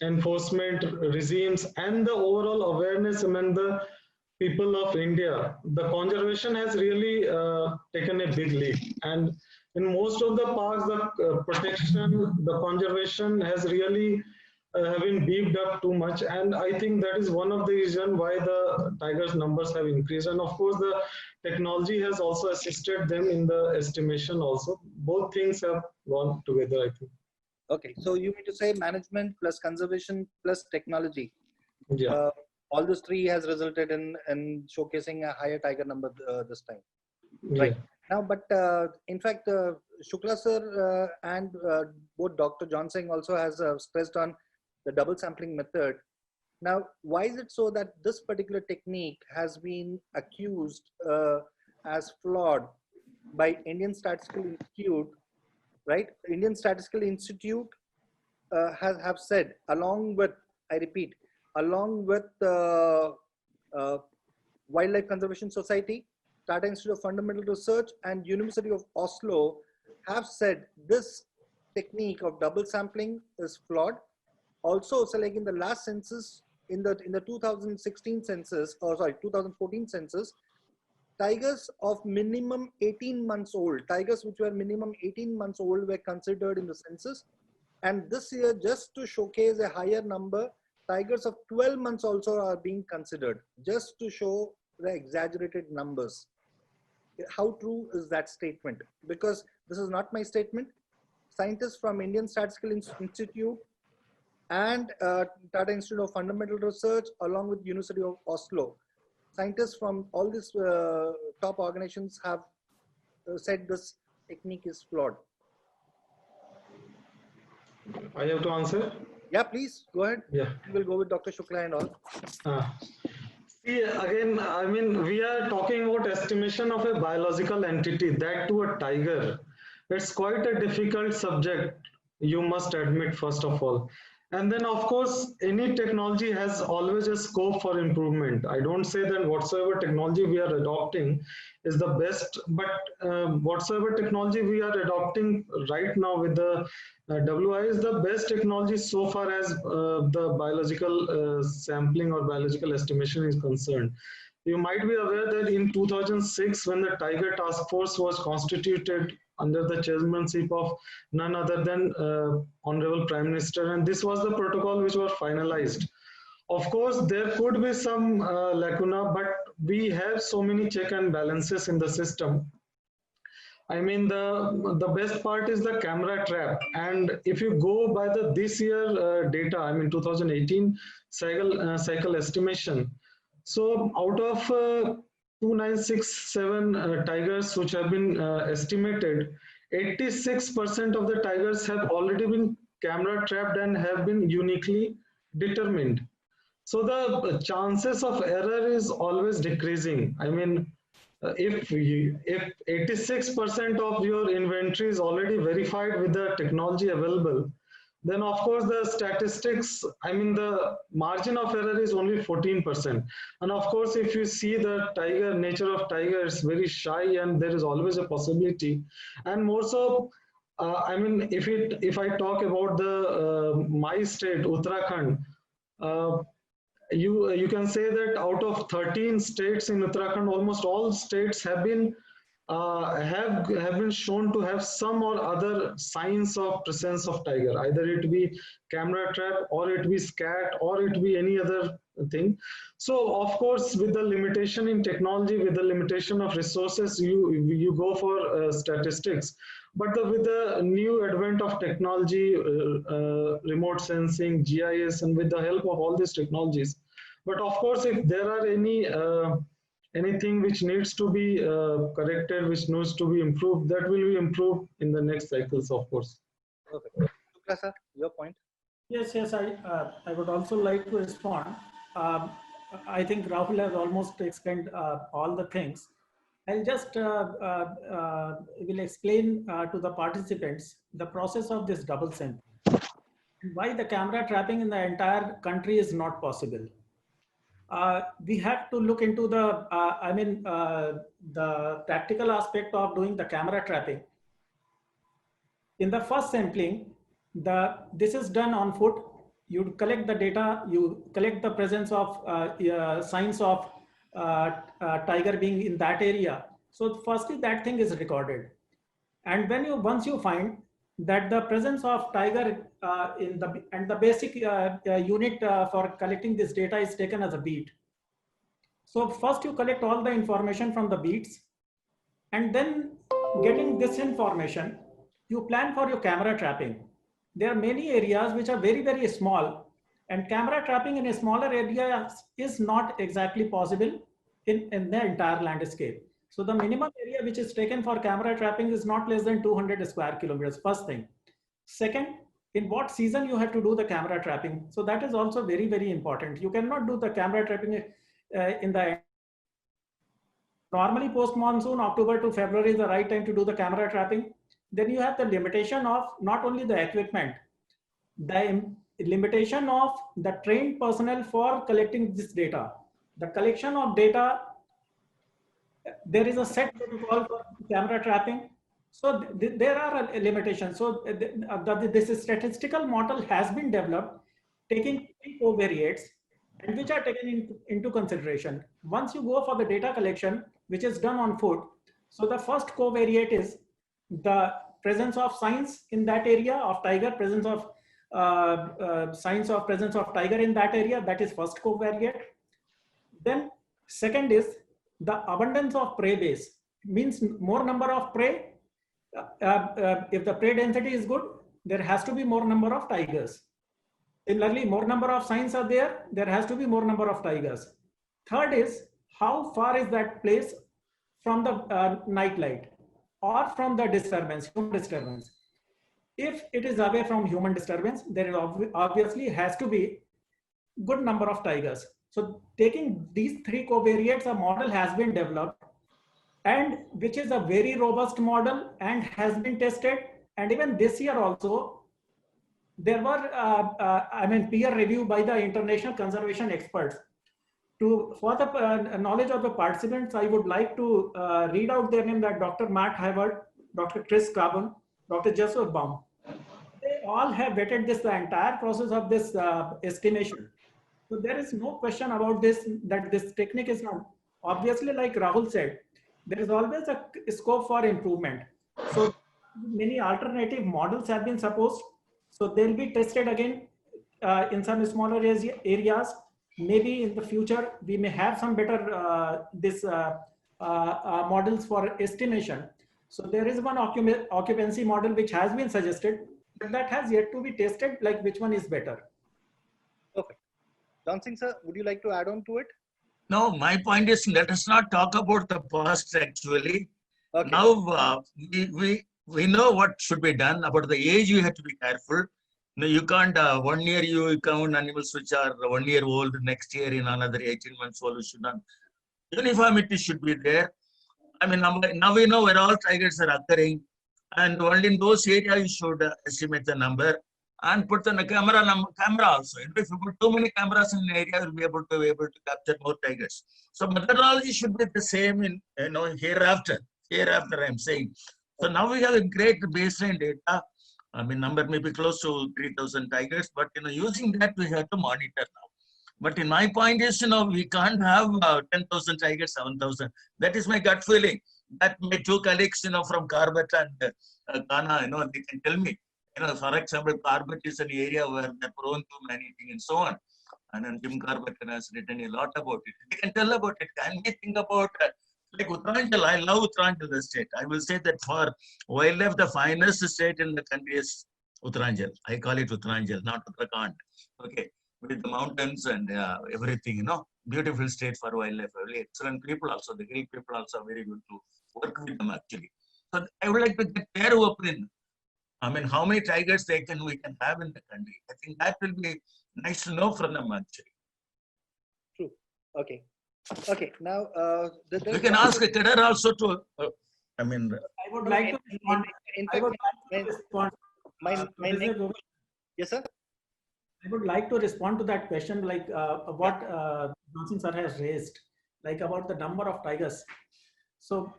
enforcement regimes and the overall awareness among the people of India, the conservation has really taken a big leap. And in most of the parks, the protection, the conservation has really have been beefed up too much, and I think that is one of the reasons why the tigers numbers have increased. And of course the technology has also assisted them in the estimation also. Both things have gone together, I think. Okay, so you mean to say management plus conservation plus technology. Yeah. All those three has resulted in showcasing a higher tiger number this time. Yeah. Right. Now, but in fact, Shukla sir and both Dr. John Singh also has stressed on the double sampling method. Now, why is it so that this particular technique has been accused as flawed by Indian Statistical Institute, right? Indian Statistical Institute have said, along with, I repeat, along with Wildlife Conservation Society, Tata Institute of Fundamental Research, and University of Oslo have said this technique of double sampling is flawed. Also, so like in the last census, in the 2016 census, or sorry, 2014 census, tigers of minimum 18 months old, tigers which were minimum 18 months old were considered in the census. And this year, just to showcase a higher number, tigers of 12 months also are being considered, just to show the exaggerated numbers. How true is that statement? Because this is not my statement. Scientists from Indian Statistical Institute and Tata Institute of Fundamental Research, along with University of Oslo, scientists from all these top organizations have said this technique is flawed. I have to answer? Yeah, please go ahead. Yeah. We'll go with Dr. Shukla and all. See, again, I mean, we are talking about estimation of a biological entity, that to a tiger. It's quite a difficult subject, you must admit, first of all. And then, of course, any technology has always a scope for improvement. I don't say that whatsoever technology we are adopting is the best, but whatsoever technology we are adopting right now with the WI is the best technology so far as the biological sampling or biological estimation is concerned. You might be aware that in 2006, when the Tiger Task Force was constituted under the chairmanship of none other than Honorable Prime Minister, and this was the protocol which was finalized. Of course, there could be some lacuna, but we have so many check and balances in the system. I mean, the best part is the camera trap, and if you go by the this year data, I mean 2018 cycle estimation. So out of 2967 tigers which have been estimated, 86% of the tigers have already been camera trapped and have been uniquely determined. So the chances of error is always decreasing. I mean, if 86% of your inventory is already verified with the technology available, then of course the statistics, I mean the margin of error is only 14%. And of course, if you see the tiger, nature of tiger is very shy and there is always a possibility. And more so, I mean, if I talk about the my state, Uttarakhand, you can say that out of 13 states in Uttarakhand, almost all states have been shown to have some or other signs of presence of tiger, either it be camera trap or it be scat or it be any other thing. So of course, with the limitation in technology, with the limitation of resources, you go for statistics. But with the new advent of technology, remote sensing, GIS, and with the help of all these technologies, but of course, if there are anything which needs to be corrected, which needs to be improved, that will be improved in the next cycles, of course. Perfect. Shukla sir, your point. Yes, I would also like to respond. I think Rahul has almost explained all the things. I'll just will explain to the participants the process of this double sampling. Why the camera trapping in the entire country is not possible. We have to look into the, the practical aspect of doing the camera trapping. In the first sampling, this is done on foot. You collect the data, you collect the presence of signs of tiger being in that area. So firstly, that thing is recorded. And when once you find that the presence of tiger and the basic unit for collecting this data is taken as a beat. So first you collect all the information from the beats, and then getting this information, you plan for your camera trapping. There are many areas which are very, very small, and camera trapping in a smaller area is not exactly possible in the entire landscape. So the minimum area which is taken for camera trapping is not less than 200 square kilometers, first thing. Second, in what season you have to do the camera trapping. So that is also very, very important. You cannot do the camera trapping in the normally post monsoon, October to February is the right time to do the camera trapping. Then you have the limitation of not only the equipment, the limitation of the trained personnel for collecting this data. The collection of data, there is a set protocol for camera trapping. So there are limitations. So this statistical model has been developed, taking three covariates, and which are taken into consideration. Once you go for the data collection, which is done on foot, so the first covariate is the presence of signs in that area of tiger, presence of signs of presence of tiger in that area, that is first covariate. Then second is the abundance of prey base, means more number of prey. If the prey density is good, there has to be more number of tigers. Similarly, more number of signs are there, there has to be more number of tigers. Third is how far is that place from the night light or from the disturbance, human disturbance. If it is away from human disturbance, there is obviously has to be good number of tigers. So taking these three covariates, a model has been developed, and which is a very robust model and has been tested. And even this year also, there were, peer review by the international conservation experts. For the knowledge of the participants, I would like to read out their name, that Dr. Matt Hayward, Dr. Chris Carbon, Dr. Joseph Baum. They all have vetted the entire process of this estimation. So there is no question about this, that this technique is not, obviously, like Rahul said, there is always a scope for improvement. So many alternative models have been supposed. So they'll be tested again in some smaller areas. Maybe in the future, we may have some better models for estimation. So there is one occupancy model which has been suggested, but that has yet to be tested, like which one is better. Perfect. John Singh sir, would you like to add on to it? No, my point is, let us not talk about the past actually. Okay. Now we know what should be done. About the age, you have to be careful. No, you can't. 1 year you count animals which are 1 year old. Next year in another 18 months old. You should not. Uniformity should be there. I mean, now we know where all tigers are occurring, and only in those areas you should estimate the number and put the camera also. If you put too many cameras in an area, you'll be able to capture more tigers. So methodology should be the same in hereafter. Hereafter, I'm saying. So now we have a great baseline data. I mean, number may be close to 3,000 tigers, but using that we have to monitor now. But in my point is, we can't have 10,000 tigers, 7,000. That is my gut feeling. That my two colleagues, from Corbett and Ghana, they can tell me. For example, Corbett is an area where they're prone to man-eating and so on. And then Jim Corbett has written a lot about it. They can tell about it. Can we think about like Uttaranchal? I love Uttaranchal, the state. I will say that for wildlife, the finest state in the country is Uttaranchal. I call it Uttaranchal, not Uttarakhand. Okay. With the mountains and everything, beautiful state for wildlife. Really excellent people also. The Greek people also are very good to work with them actually. So I would like to get their opinion. I mean, how many tigers we can have in the country? I think that will be nice to know from them actually. True. Okay. Okay. Now we can ask Kedar also to. I would like to respond. In fact, yes, sir. I would like to respond to that question, like what Johnson sir has raised, like about the number of tigers. So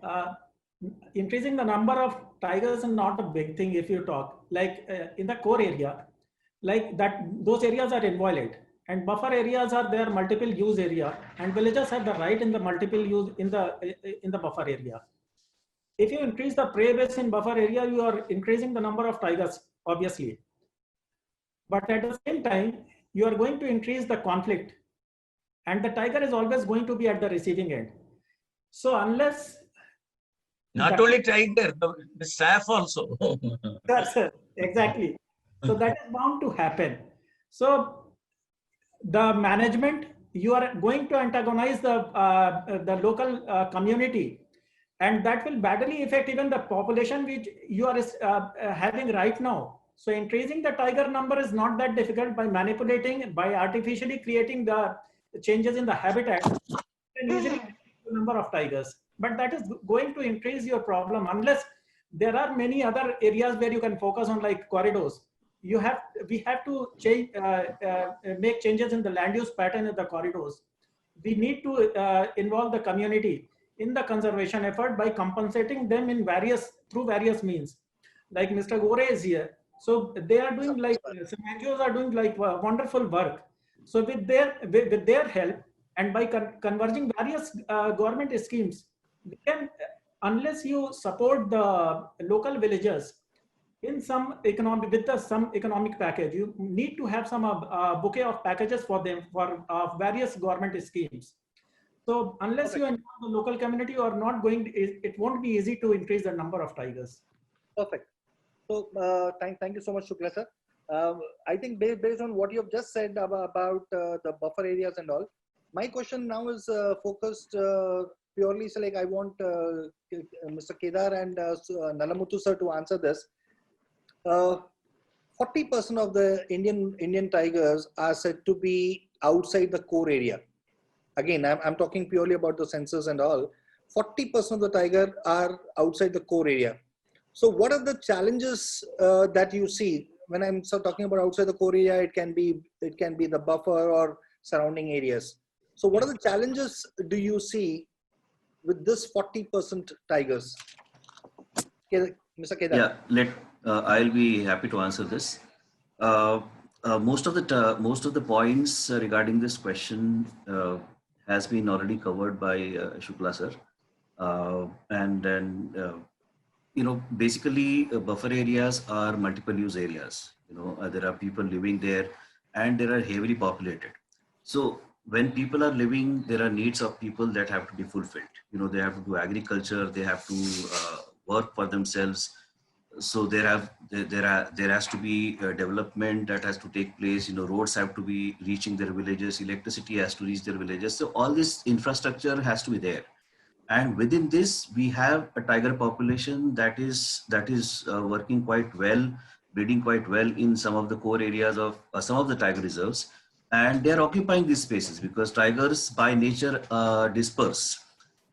increasing the number of tigers is not a big thing if you talk. Like in the core area, like that, those areas are inviolate, and buffer areas are their multiple use area, and villagers have the right in the multiple use in the buffer area. If you increase the prey base in buffer area, you are increasing the number of tigers, obviously. But at the same time, you are going to increase the conflict, and the tiger is always going to be at the receiving end. So unless not only tiger, the staff also. Yes, sir. Exactly. So that is bound to happen. So the management, you are going to antagonize the local community, and that will badly affect even the population which you are having right now. So increasing the tiger number is not that difficult by manipulating, by artificially creating the changes in the habitat, and easily the number of tigers. But that is going to increase your problem unless there are many other areas where you can focus on, like corridors. We have to change, make changes in the land use pattern in the corridors. We need to involve the community in the conservation effort by compensating them in through various means. Like Mr. Gore is here. So they are doing some NGOs are doing wonderful work. So with their help and by converging various government schemes, we can, unless you support the local villagers in some economic package, you need to have some bouquet of packages for them for various government schemes. So unless you involve the local community, you are not going. It won't be easy to increase the number of tigers. Perfect. So thank you so much, Shukla sir. I think based on what you have just said about the buffer areas and all, my question now is focused purely. So like I want Mr. Kedar and Nalamuthu sir to answer this. 40% of the Indian tigers are said to be outside the core area. Again, I'm talking purely about the census and all. 40% of the tiger are outside the core area. So what are the challenges that you see when I'm talking about outside the core area? It can be the buffer or surrounding areas. So what are the challenges do you see with this 40% tigers? Mr. Kedar. Yeah, I'll be happy to answer this. Most of the points regarding this question has been already covered by Shukla sir, and then basically buffer areas are multiple use areas. There are people living there, and they are heavily populated. So when people are living, there are needs of people that have to be fulfilled. They have to do agriculture, they have to work for themselves. So there has to be development that has to take place. Roads have to be reaching their villages, electricity has to reach their villages. So all this infrastructure has to be there. And within this, we have a tiger population that is working quite well breeding quite well in some of the core areas of some of the tiger reserves. And they're occupying these spaces because tigers by nature disperse.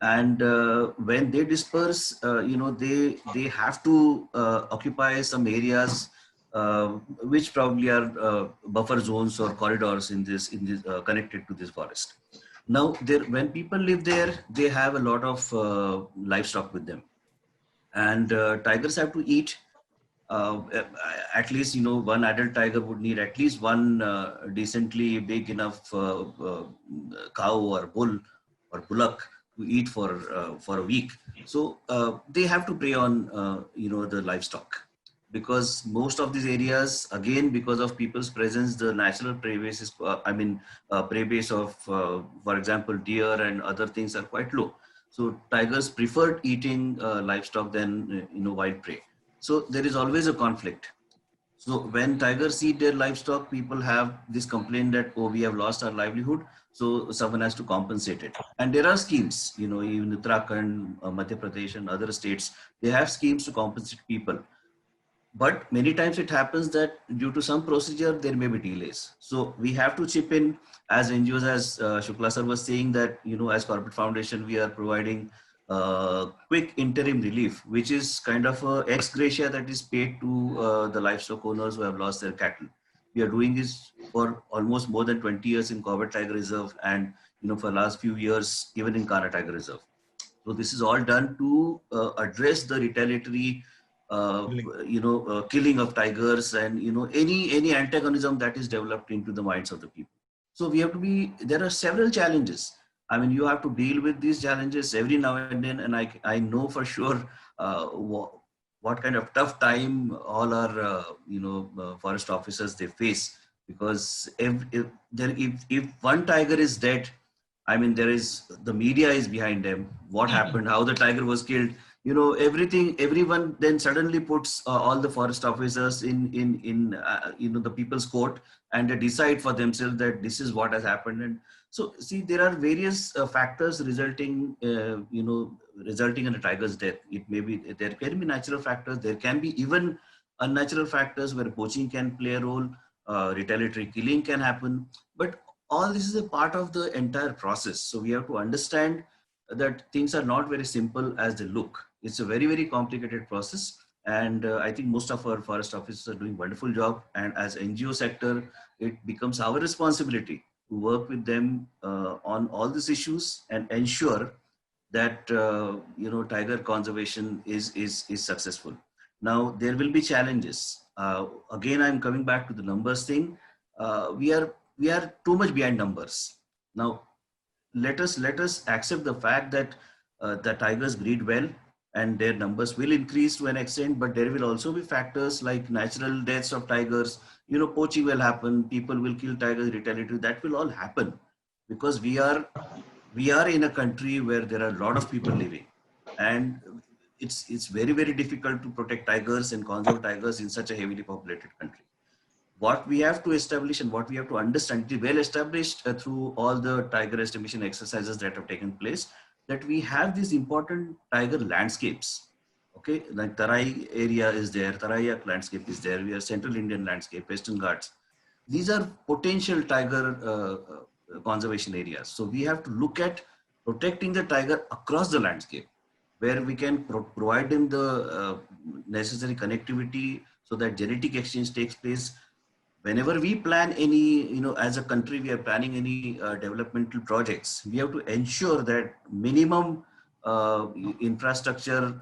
And when they disperse, they have to occupy some areas which probably are buffer zones or corridors in this connected to this forest. Now, when people live there, they have a lot of livestock with them, and tigers have to eat. At least, one adult tiger would need at least one decently big enough cow or bull or bullock to eat for a week. So they have to prey on the livestock, because most of these areas, again, because of people's presence, the natural prey base is prey base of for example deer and other things are quite low. So tigers preferred eating livestock than wild prey. So there is always a conflict. So when tigers eat their livestock, people have this complaint that, oh, we have lost our livelihood, so someone has to compensate it. And there are schemes, even Uttarakhand, Madhya Pradesh and other states, they have schemes to compensate people. But many times it happens that due to some procedure, there may be delays. So we have to chip in as NGOs, as Shukla sir was saying that, as Corporate Foundation, we are providing quick interim relief, which is kind of a ex gratia that is paid to the livestock owners who have lost their cattle. We are doing this for almost more than 20 years in Corbett Tiger Reserve, and for the last few years even in Kanha Tiger Reserve. So this is all done to address the retaliatory killing of tigers and any antagonism that is developed into the minds of the people. So we have to be, there are several challenges. I mean, you have to deal with these challenges every now and then, and I know for sure what kind of tough time all our forest officers they face, because if one tiger is dead, I mean, the media is behind them. What happened, how the tiger was killed, everyone then suddenly puts all the forest officers in the people's court, and they decide for themselves that this is what has happened. And so, see, there are various factors resulting in a tiger's death. There can be natural factors. There can be even unnatural factors where poaching can play a role. Retaliatory killing can happen. But all this is a part of the entire process. So we have to understand that things are not very simple as they look. It's a very, very complicated process. And I think most of our forest officers are doing a wonderful job. And as NGO sector, it becomes our responsibility to work with them on all these issues and ensure that tiger conservation is successful. Now there will be challenges. Again, I'm coming back to the numbers thing. We are too much behind numbers. Now let us accept the fact that the tigers breed well and their numbers will increase to an extent, but there will also be factors like natural deaths of tigers. Poaching will happen, people will kill tigers, retaliatory, that will all happen because we are in a country where there are a lot of people living, and it's very, very difficult to protect tigers and conserve tigers in such a heavily populated country. What we have to establish and what we have to understand, it is well established through all the tiger estimation exercises that have taken place, that we have these important tiger landscapes. Okay, like Tarai area is there, Taraiyak landscape is there, we have Central Indian landscape, Western Ghats. These are potential tiger conservation areas. So we have to look at protecting the tiger across the landscape, where we can provide them the necessary connectivity so that genetic exchange takes place. Whenever we plan any, as a country, we are planning any developmental projects, we have to ensure that minimum infrastructure,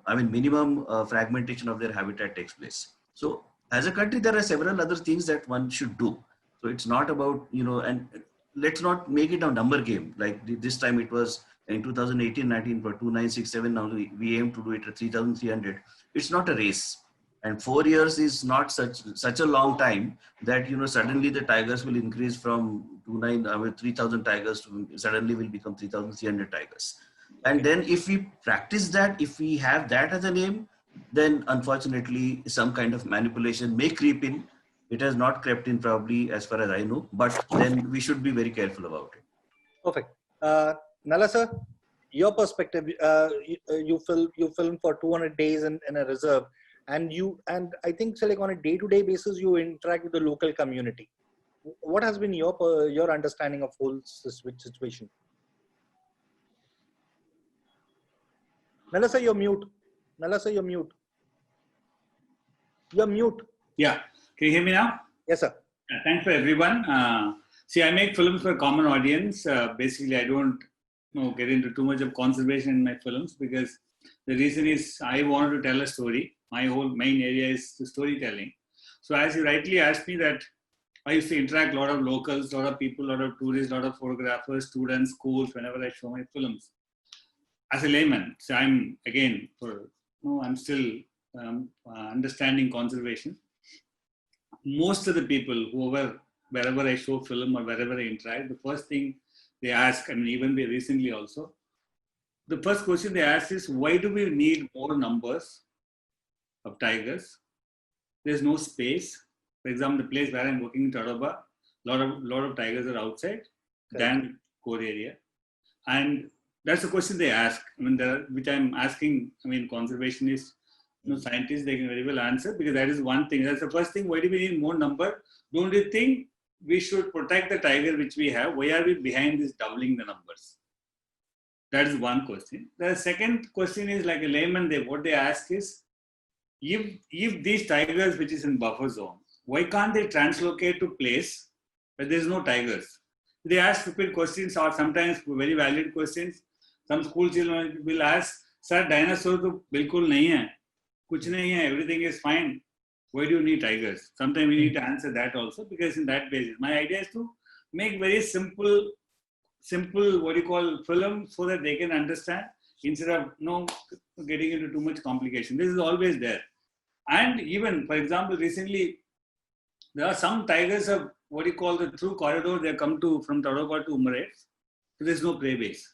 minimum fragmentation of their habitat takes place. So as a country, there are several other things that one should do. So it's not about, and let's not make it a number game. Like this time it was in 2018-19 for 2967, now we aim to do it at 3,300. It's not a race. And 4 years is not such a long time that suddenly the tigers will increase from 3,000 tigers to suddenly will become 3,300 tigers. And then if we practice that, if we have that as an aim, then unfortunately some kind of manipulation may creep in. It has not crept in probably as far as I know, but then we should be very careful about it. Perfect. Nala sir, your perspective, you film for 200 days in a reserve. and I think so like on a day-to-day basis you interact with the local community. What has been your understanding of whole situation? Nala sir, you're mute. Nala sir, you're mute. You're mute. Yeah. Can you hear me now? Yes, sir. Thanks for everyone. See, I make films for a common audience. Basically, I don't get into too much of conservation in my films because the reason is I wanted to tell a story. My whole main area is the storytelling. So as you rightly asked me that I used to interact a lot of locals, a lot of people, a lot of tourists, a lot of photographers, students, schools, whenever I show my films. As a layman, so I'm again, I'm still understanding conservation. Most of the people, wherever I show film or wherever I interact, the first thing they ask, and even recently also, the first question they ask is, why do we need more numbers of tigers? There's no space. For example, the place where I'm working in Tadoba, lot of tigers are outside than core area. And that's the question they ask. I mean, which I'm asking, conservationists, scientists, they can very well answer because that is one thing. That's the first thing. Why do we need more number? Don't you think we should protect the tiger which we have? Why are we behind this doubling the numbers? That is one question. The second question is like a layman, what they ask is, if these tigers which is in buffer zone, why can't they translocate to place where there is no tigers? They ask stupid questions or sometimes very valid questions. Some school children will ask, sir, dinosaur to bilkul nahi hai. Kuch nahi hai, everything is fine. Why do you need tigers? Sometimes we need to answer that also because in that basis, my idea is to make very simple, film so that they can understand instead of getting into too much complication. This is always there. And even, for example, recently, there are some tigers of the through corridor, they come from Tadoba to Umarate. So there's no prey base.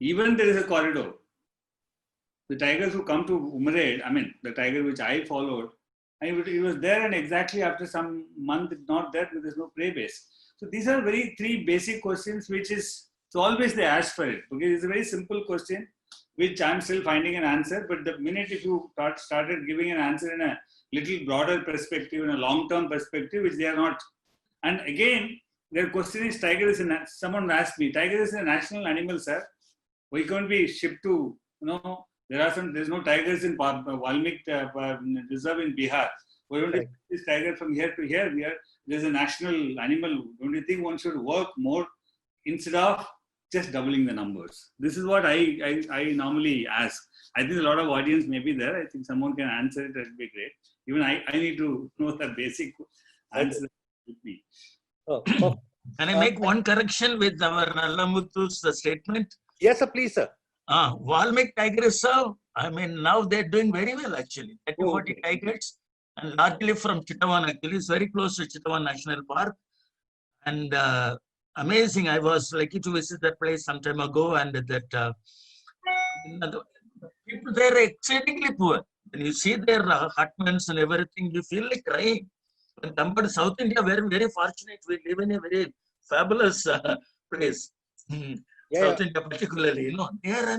Even there is a corridor. The tigers who come to Umarate, the tiger which I followed, it was there and exactly after some month it's not there because there's no prey base. So these are three basic questions which is, so always they ask for it because it's a very simple question which I'm still finding an answer. But the minute if you started giving an answer in a little broader perspective, in a long-term perspective, which they are not. And again, their question is, tiger is someone asked me, tiger is a national animal, sir. Why can't we shipped to, there's no tigers in Valmiki Reserve in Bihar. Why don't we take this tiger from here to here? There's a national animal. Don't you think one should work more instead of just doubling the numbers? This is what I normally ask. I think a lot of audience may be there. I think someone can answer it. That would be great. Even I need to know the basic answer with me. Can I make one correction with our Nallamuthu's statement? Yes, sir, please, sir. Valmiki Tiger Reserve, now they're doing very well actually. 40 tigers and largely from Chitawan actually. It's very close to Chitawan National Park. And amazing, I was lucky to visit that place some time ago and that people there are exceedingly poor. When you see their hutments and everything, you feel like crying. When compared to South India, we're very fortunate. We live in a very fabulous place. South India particularly, there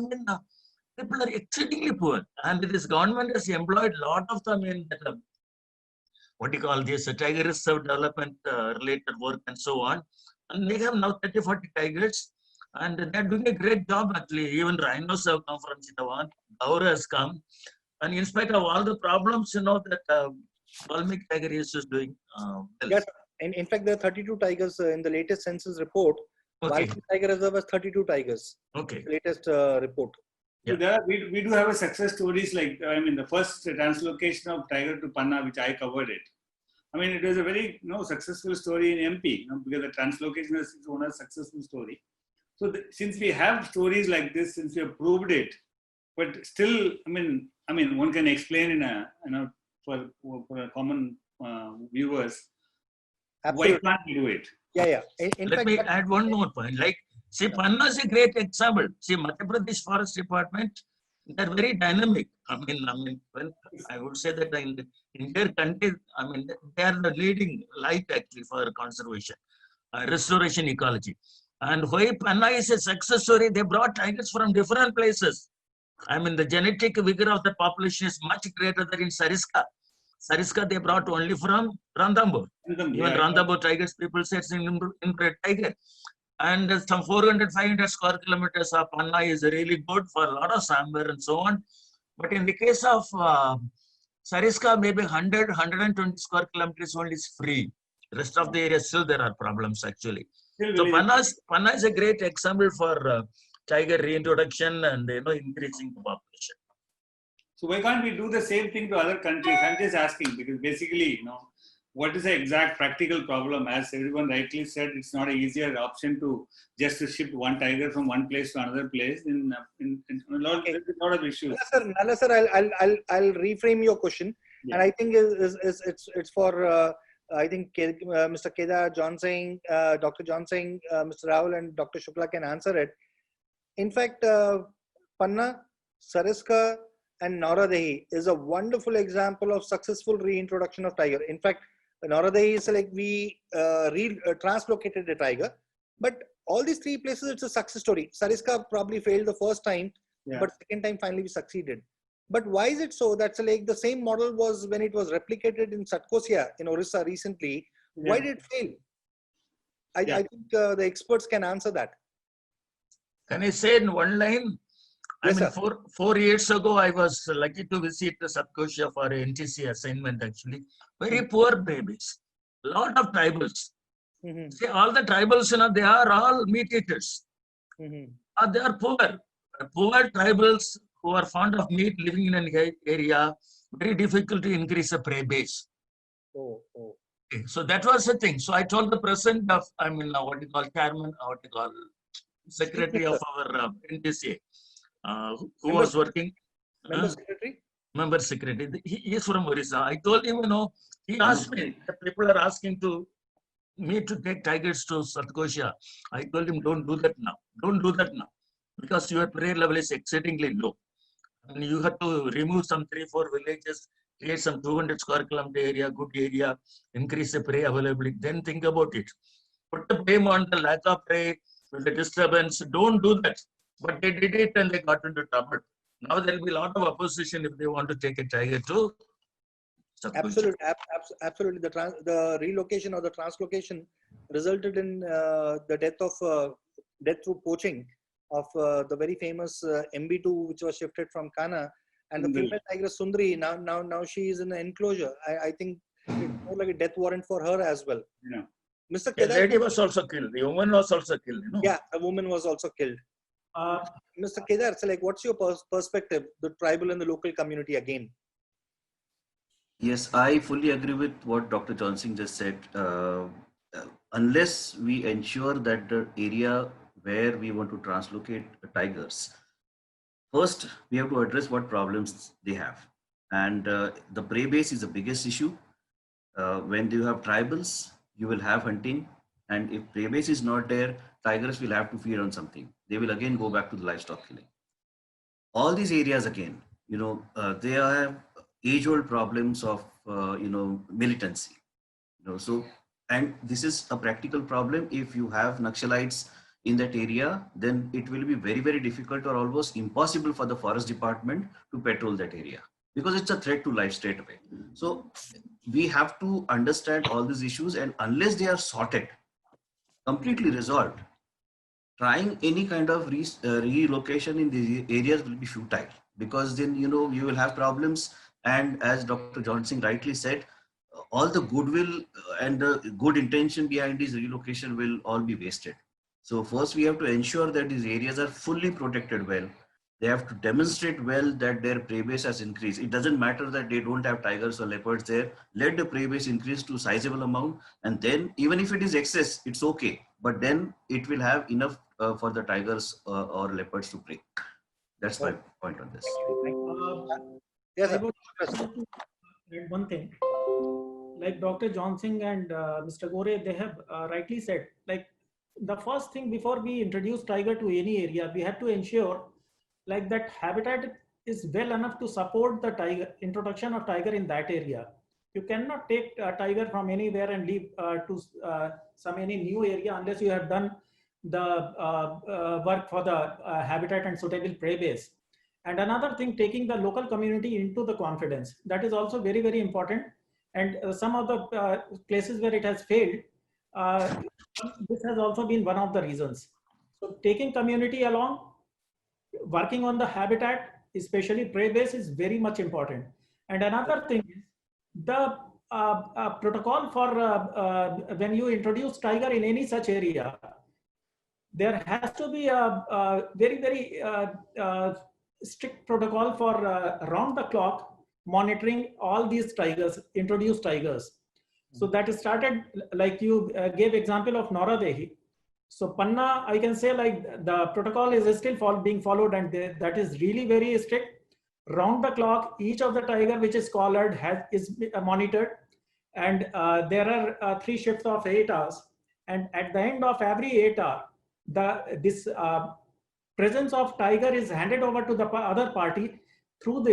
people are exceedingly poor. And this government has employed a lot of them in that, tiger reserve development related work and so on. And they have now 30-40 tigers. And they're doing a great job actually. Even rhinos have come from Chitawan. Gaur has come. And in spite of all the problems, that Valmiki Tiger is doing well. Yes, in fact, there are 32 tigers in the latest census report. Okay. Valmiki Tiger Reserve has 32 tigers. Okay. Latest report. Yeah. So we do have a success stories like, the first translocation of tiger to Panna, which I covered it. It was a very successful story in MP because the translocation is one of a successful story. So since we have stories like this, since we have proved it, but still, one can explain for common viewers, Absolutely. why can't we do it? Yeah. Let me add one more point. See, Panna is a great example. See, Madhya Pradesh Forest Department, they're very dynamic. I would say that in their country, they are the leading light actually for conservation, restoration ecology. And why Panna is a success story, they brought tigers from different places. I mean, the genetic vigor of the population is much greater than in Sariska. Sariska, they brought only from Ranthambore. Even Yeah. Ranthambore tigers, people say it's an inbred tiger. And some 400, 500 square kilometers of Panna is really good for a lot of sambar and so on. But in the case of Sariska, maybe 100, 120 square kilometers only is free. The rest of the area, still there are problems actually. Still So very- Panna is a great example for tiger reintroduction and increasing the population. So why can't we do the same thing to other countries? I'm just asking because basically, what is the exact practical problem? As everyone rightly said, it's not an easier option to just to ship one tiger from one place to another place. In a lot, Okay. there's a lot of issues. Nala sir, I'll reframe your question, Yeah. and I think it's for I think Mr. Kedar, John Singh, Dr. John Singh, Mr. Rahul, and Dr. Shukla can answer it. In fact, Panna, Sariska, and Nauradehi is a wonderful example of successful reintroduction of tiger. In fact, Nauradehi is like we translocated the tiger, but all these three places, it's a success story. Sariska probably failed the first time, Yeah. but second time finally we succeeded. But why is it so? That's like the same model was when it was replicated in Satkosia in Orissa recently. Why Yeah. did it fail? Yeah. I think the experts can answer that. Can I say in one line? Yes, I mean, sir. 4 years ago, I was lucky to visit the Satkosia for a NTC assignment actually. Very poor babies, lot of tribals. Mhm, See, all the tribals, they are all meat eaters. mhm. They are poor. Poor tribals who are fond of meat living in an area, very difficult to increase the prey base. Oh. Okay, so that was the thing. So I told the president of, what you call chairman, what you call secretary of our NTCA, who was working, Member secretary? member secretary. He is from Orissa. I told him, he asked me, the people are asking me to take tigers to Satkosia. I told him, don't do that now. Don't do that now. Because your prey level is exceedingly low. And you have to remove some 3-4 villages, create some 200 square kilometer area, good area, increase the prey availability. Then think about it. Put the blame on the lack of prey, the disturbance. Don't do that. But they did it and they got into trouble. Now there will be a lot of opposition if they want to take a tiger to Satkosia. Absolutely. The relocation or the translocation resulted in the death through poaching of the very famous MB2, which was shifted from Kana, and the Sundari. female tiger Sundari. Now she is in an enclosure. I think it's more like a death warrant for her as well. Yeah. Mr. The Kedar, lady was also killed. The woman was also killed. yeah, a woman was also killed. Mr. Kedar, so like, what's your perspective, the tribal and the local community again? Yes, I fully agree with what Dr. John Singh just said. Unless we ensure that the area where we want to translocate the tigers, first we have to address what problems they have. And the prey base is the biggest issue. When you have tribals, you will have hunting. And if prey base is not there, tigers will have to feed on something. They will again go back to the livestock killing. All these areas again, they have age-old problems of militancy. So, and this is a practical problem. If you have Naxalites in that area, then it will be very, very difficult or almost impossible for the forest department to patrol that area because it's a threat to life straight away. So we have to understand all these issues, and unless they are sorted, completely resolved, trying any kind of relocation in these areas will be futile, because then you will have problems. And as Dr. John Singh rightly said, all the goodwill and the good intention behind this relocation will all be wasted. So first we have to ensure that these areas are fully protected well. They have to demonstrate well that their prey base has increased. It doesn't matter that they don't have tigers or leopards there. Let the prey base increase to sizable amount, and then even if it is excess, it's okay. But then it will have enough for the tigers or leopards to prey. That's my point on this. Yes, I sir. would like to add one thing. Like Dr. John Singh and Mr. Gore, they have rightly said, like the first thing before we introduce tiger to any area, we have to ensure like that habitat is well enough to support the introduction of tiger in that area. You cannot take a tiger from anywhere and leave to any new area unless you have done the work for the habitat and suitable prey base. And another thing, taking the local community into the confidence. That is also very, very important. And some of the places where it has failed, this has also been one of the reasons. So taking community along, working on the habitat, especially prey base, is very much important. And another thing is the protocol for when you introduce tiger in any such area, there has to be a very, very strict protocol for round the clock monitoring all these tigers, introduced tigers. So that is started, like you gave example of Noradehi. So Panna, I can say like the protocol is still being followed, and that is really very strict. Round the clock, each of the tiger which is collared is monitored, and there are 3 shifts of 8 hours. And at the end of every 8 hours, this presence of tiger is handed over to the other party through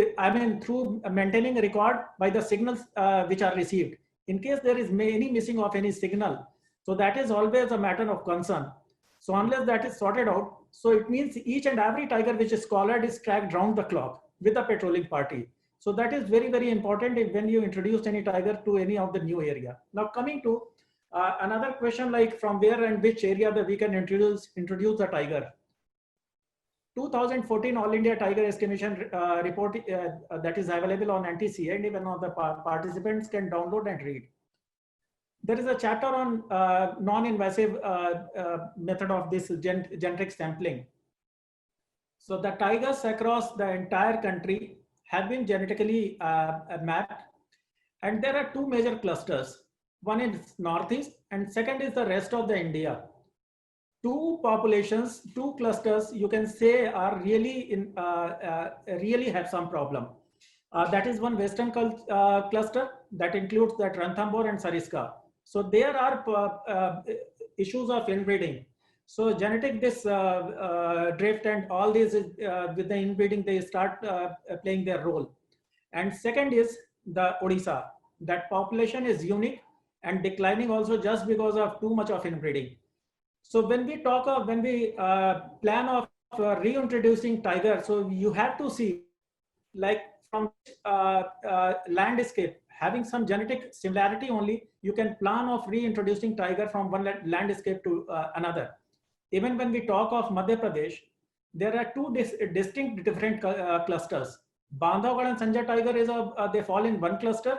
through maintaining a record by the signals which are received. In case there is any missing of any signal, so that is always a matter of concern. So unless that is sorted out, so it means each and every tiger which is collared is tracked round the clock with the patrolling party. So that is very, very important when you introduce any tiger to any of the new area. Now coming to another question, like from where and which area that we can introduce the tiger. 2014 All India Tiger Estimation report that is available on NTCA, and even all the participants can download and read. There is a chapter on non-invasive method of this genetic sampling. So the tigers across the entire country have been genetically mapped, and there are 2 major clusters. One is Northeast, and second is the rest of the India. 2 populations, 2 clusters, you can say are really really have some problem. That is one Western cluster that includes that Ranthambore and Sariska. So there are issues of inbreeding. So genetic drift and all these with the inbreeding, they start playing their role. And second is the Odisha. That population is unique and declining also just because of too much of inbreeding. So when we talk of, when we plan of reintroducing tiger, so you have to see like from landscape, having some genetic similarity only, you can plan of reintroducing tiger from one landscape to another. Even when we talk of Madhya Pradesh, there are 2 distinct different clusters. Bandhavgarh and Sanjay tiger is they fall in one cluster,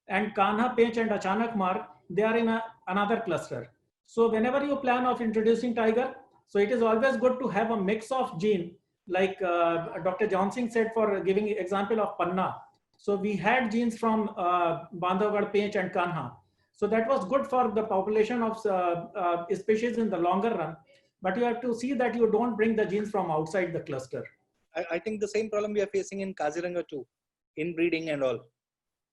and Kanha, Pench and Achanak Marg, they are in another cluster. So whenever you plan of introducing tiger, so it is always good to have a mix of gene, like Dr. Johnson said, for giving example of Panna. So we had genes from Bandhavgarh, Pench and Kanha. So that was good for the population of species in the longer run. But you have to see that you don't bring the genes from outside the cluster. I think the same problem we are facing in Kaziranga too, inbreeding and all.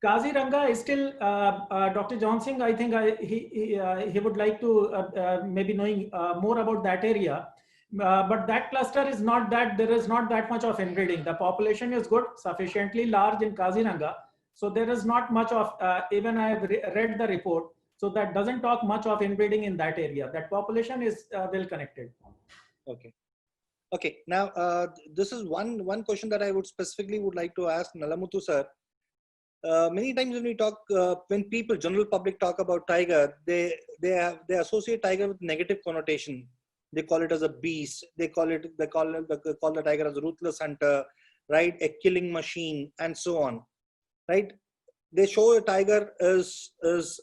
Kaziranga is still, Dr. Johnson, I think he would like to maybe knowing more about that area. But that cluster is not that, there is not that much of inbreeding. The population is good, sufficiently large in Kaziranga. So there is not much of, even I have read the report, so that doesn't talk much of inbreeding in that area. That population is well connected. Okay. Okay. Now, this is one question that I would specifically like to ask Nalamuthu sir. Many times when we talk, when people, general public talk about tiger, they associate tiger with negative connotation. They call it as a beast. They call the tiger as a ruthless hunter, right? A killing machine, and so on, right? They show a tiger is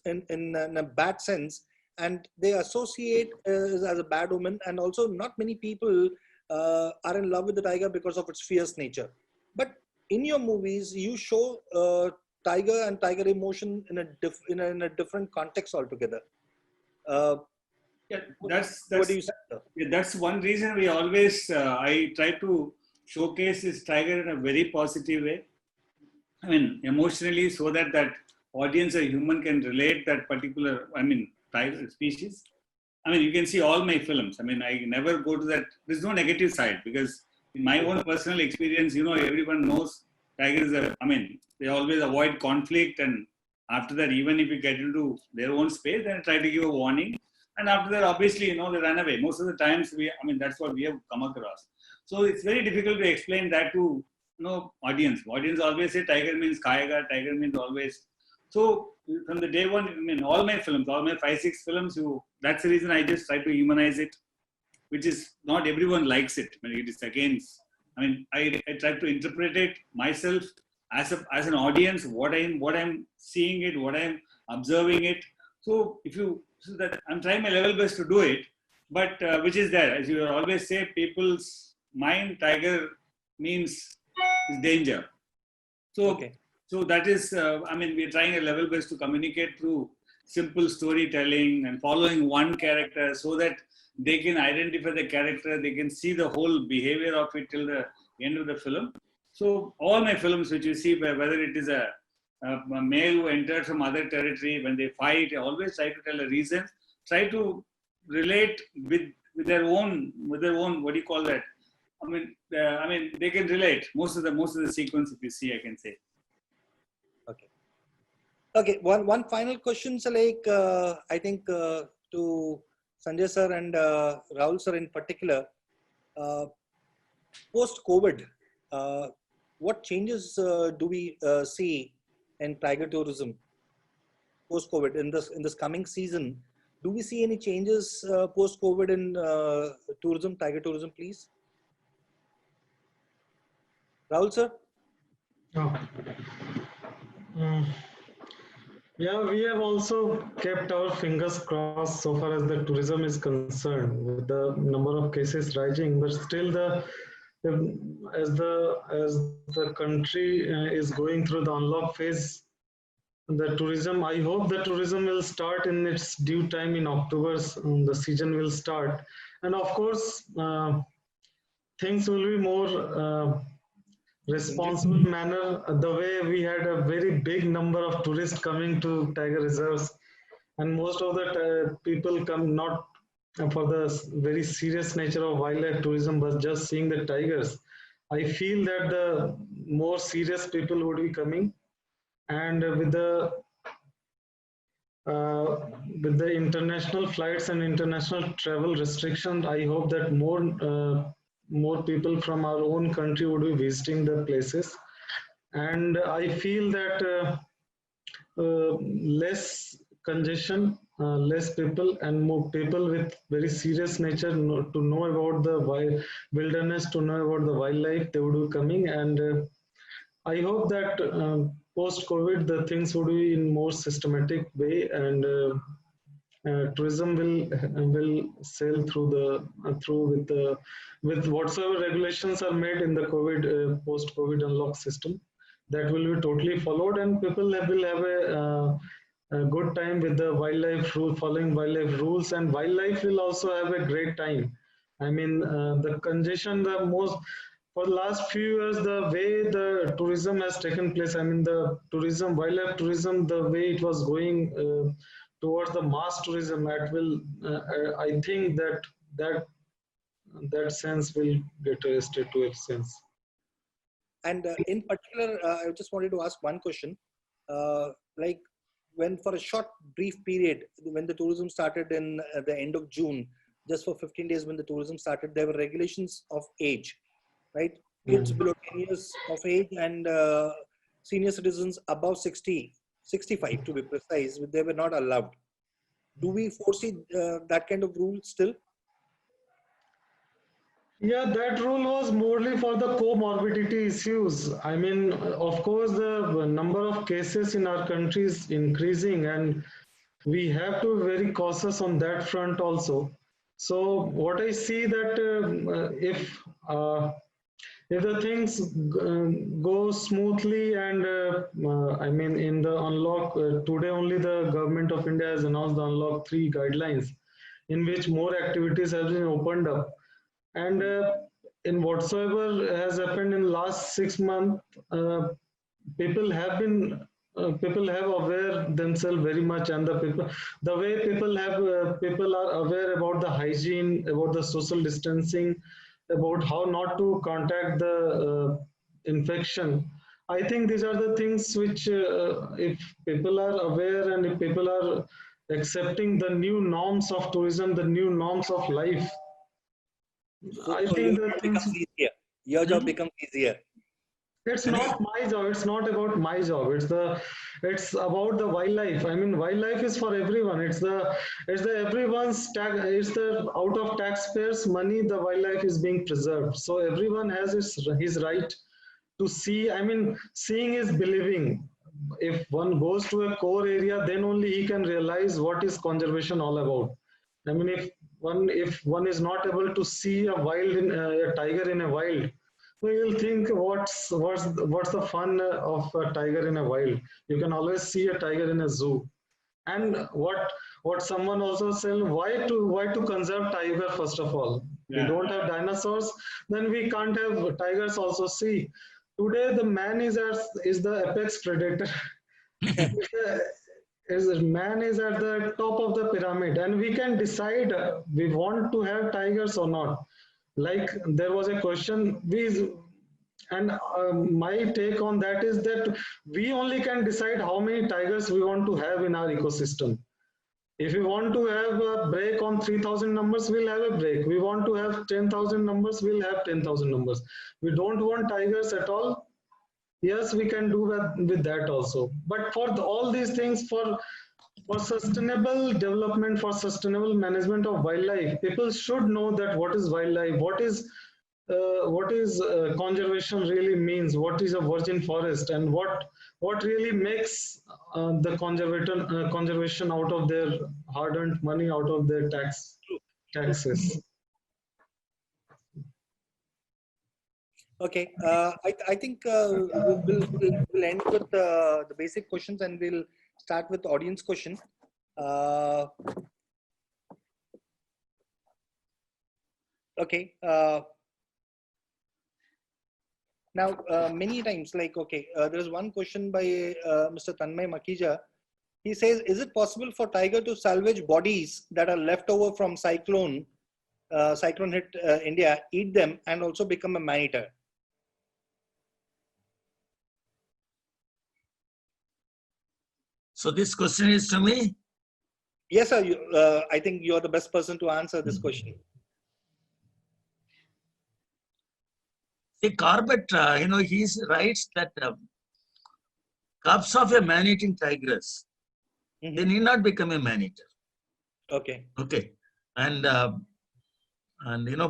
in a bad sense, and they associate as a bad omen. And also, not many people are in love with the tiger because of its fierce nature. But in your movies, you show tiger and tiger emotion in a different context altogether. Yeah, that's what do you say? Yeah, that's one reason we always I try to showcase this tiger in a very positive way. I mean, emotionally, so that audience or human can relate that particular, tiger species. I mean, you can see all my films. I mean, I never go to that. There's no negative side, because in my own personal experience, everyone knows tigers are, they always avoid conflict. And after that, even if you get into their own space, then try to give a warning. And after that, obviously, they run away. Most of the times, that's what we have come across. So it's very difficult to explain that to audience. Audience always say tiger means kayega, tiger means always. So from the day one, I mean, all my films, all my 5-6 films, that's the reason I just try to humanize it, which is not everyone likes it. I mean, it is against. I mean, I try to interpret it myself as an audience, what I'm seeing it, what I'm observing it. So that I'm trying my level best to do it, but which is there, as you always say, people's mind, tiger means is danger. So Okay. so that is, I mean, we're trying a level best to communicate through simple storytelling and following one character so that they can identify the character, they can see the whole behavior of it till the end of the film. So all my films which you see, whether it is a male who entered from other territory, when they fight, I always try to tell a reason, try to relate with their own, what do you call that? I mean, they can relate most of the sequence. If you see, I can say. Okay. One final question, so like I think to Sanjay sir and Rahul sir in particular, post COVID, what changes do we see in tiger tourism post COVID in this coming season? Do we see any changes post COVID in tourism, tiger tourism, please? Rahul sir? Oh. Yeah, we have also kept our fingers crossed so far as the tourism is concerned, with the number of cases rising, but still as the country is going through the unlock phase, the tourism, I hope the tourism will start in its due time in October. The season will start, and of course things will be more responsible manner, the way we had a very big number of tourists coming to tiger reserves, and most of the people come not for the very serious nature of wildlife tourism but just seeing the tigers. I feel that the more serious people would be coming, and with the international flights and international travel restrictions, I hope that more people from our own country would be visiting the places, and I feel that less congestion, less people, and more people with very serious nature to know about the wilderness, to know about the wildlife, they would be coming, and I hope that post-COVID the things would be in more systematic way, and tourism will sail through with whatsoever regulations are made in the COVID post-COVID unlock system. That will be totally followed, and people will have a good time with the wildlife rule, following wildlife rules, and wildlife will also have a great time. I mean, the congestion, the most for the last few years, the way the tourism has taken place, I mean, the tourism, wildlife tourism, the way it was going towards the mass tourism, that will, I think that sense will get arrested to its sense. And in particular, I just wanted to ask one question. Like when for a short brief period, when the tourism started in the end of June, just for 15 days when the tourism started, there were regulations of age, right? Kids below 10 years of age and senior citizens above 65 to be precise, they were not allowed. Do we foresee that kind of rule still? Yeah, that rule was morely for the comorbidity issues. I mean, of course, the number of cases in our country is increasing, and we have to be very cautious on that front also. So, what I see that if the things go smoothly, and I mean, in the unlock today only the government of India has announced the unlock 3 guidelines, in which more activities have been opened up. And in whatsoever has happened in last 6 months, people have aware themselves very much, and the way people are aware about the hygiene, about the social distancing, about how not to contact the infection. I think these are the things which, if people are aware and if people are accepting the new norms of tourism, the new norms of life, So I your think job that becomes easier. Your job becomes easier. it's not my job. It's not about my job. It's about the wildlife. I mean, wildlife is for everyone. It's the everyone's tax. It's the out of taxpayers' money. The wildlife is being preserved. So everyone has his right to see. I mean, seeing is believing. If one goes to a core area, then only he can realize what is conservation all about. I mean, if one is not able to see a tiger in a wild, so you'll think what's the fun of a tiger in a wild? You can always see a tiger in a zoo. And what someone also said, why to conserve tiger first of all? We Yeah. don't have dinosaurs, then we can't have tigers also. See, today the man is the apex predator. Man is at the top of the pyramid, and we can decide we want to have tigers or not. Like there was a question, and my take on that is that we only can decide how many tigers we want to have in our ecosystem. If we want to have a break on 3,000 numbers, we'll have a break. We want to have 10,000 numbers, we'll have 10,000 numbers. We don't want tigers at all. Yes, we can do with that also. But for all these things, for sustainable development, for sustainable management of wildlife, people should know that what is wildlife, what is conservation really means, what is a virgin forest, and what really makes the conservation out of their hard-earned money, out of their taxes. Okay, I think we'll end with the basic questions, and we'll start with audience question. Okay. Now, many times, like, okay, there's one question by Mr. Tanmay Makija. He says, is it possible for tiger to salvage bodies that are left over from cyclone hit India, eat them, and also become a man-eater? So this question is to me? Yes, sir. I think you're the best person to answer this question. See, Corbett, he writes that cubs of a man-eating tigress, they need not become a man-eater. Okay. Okay. And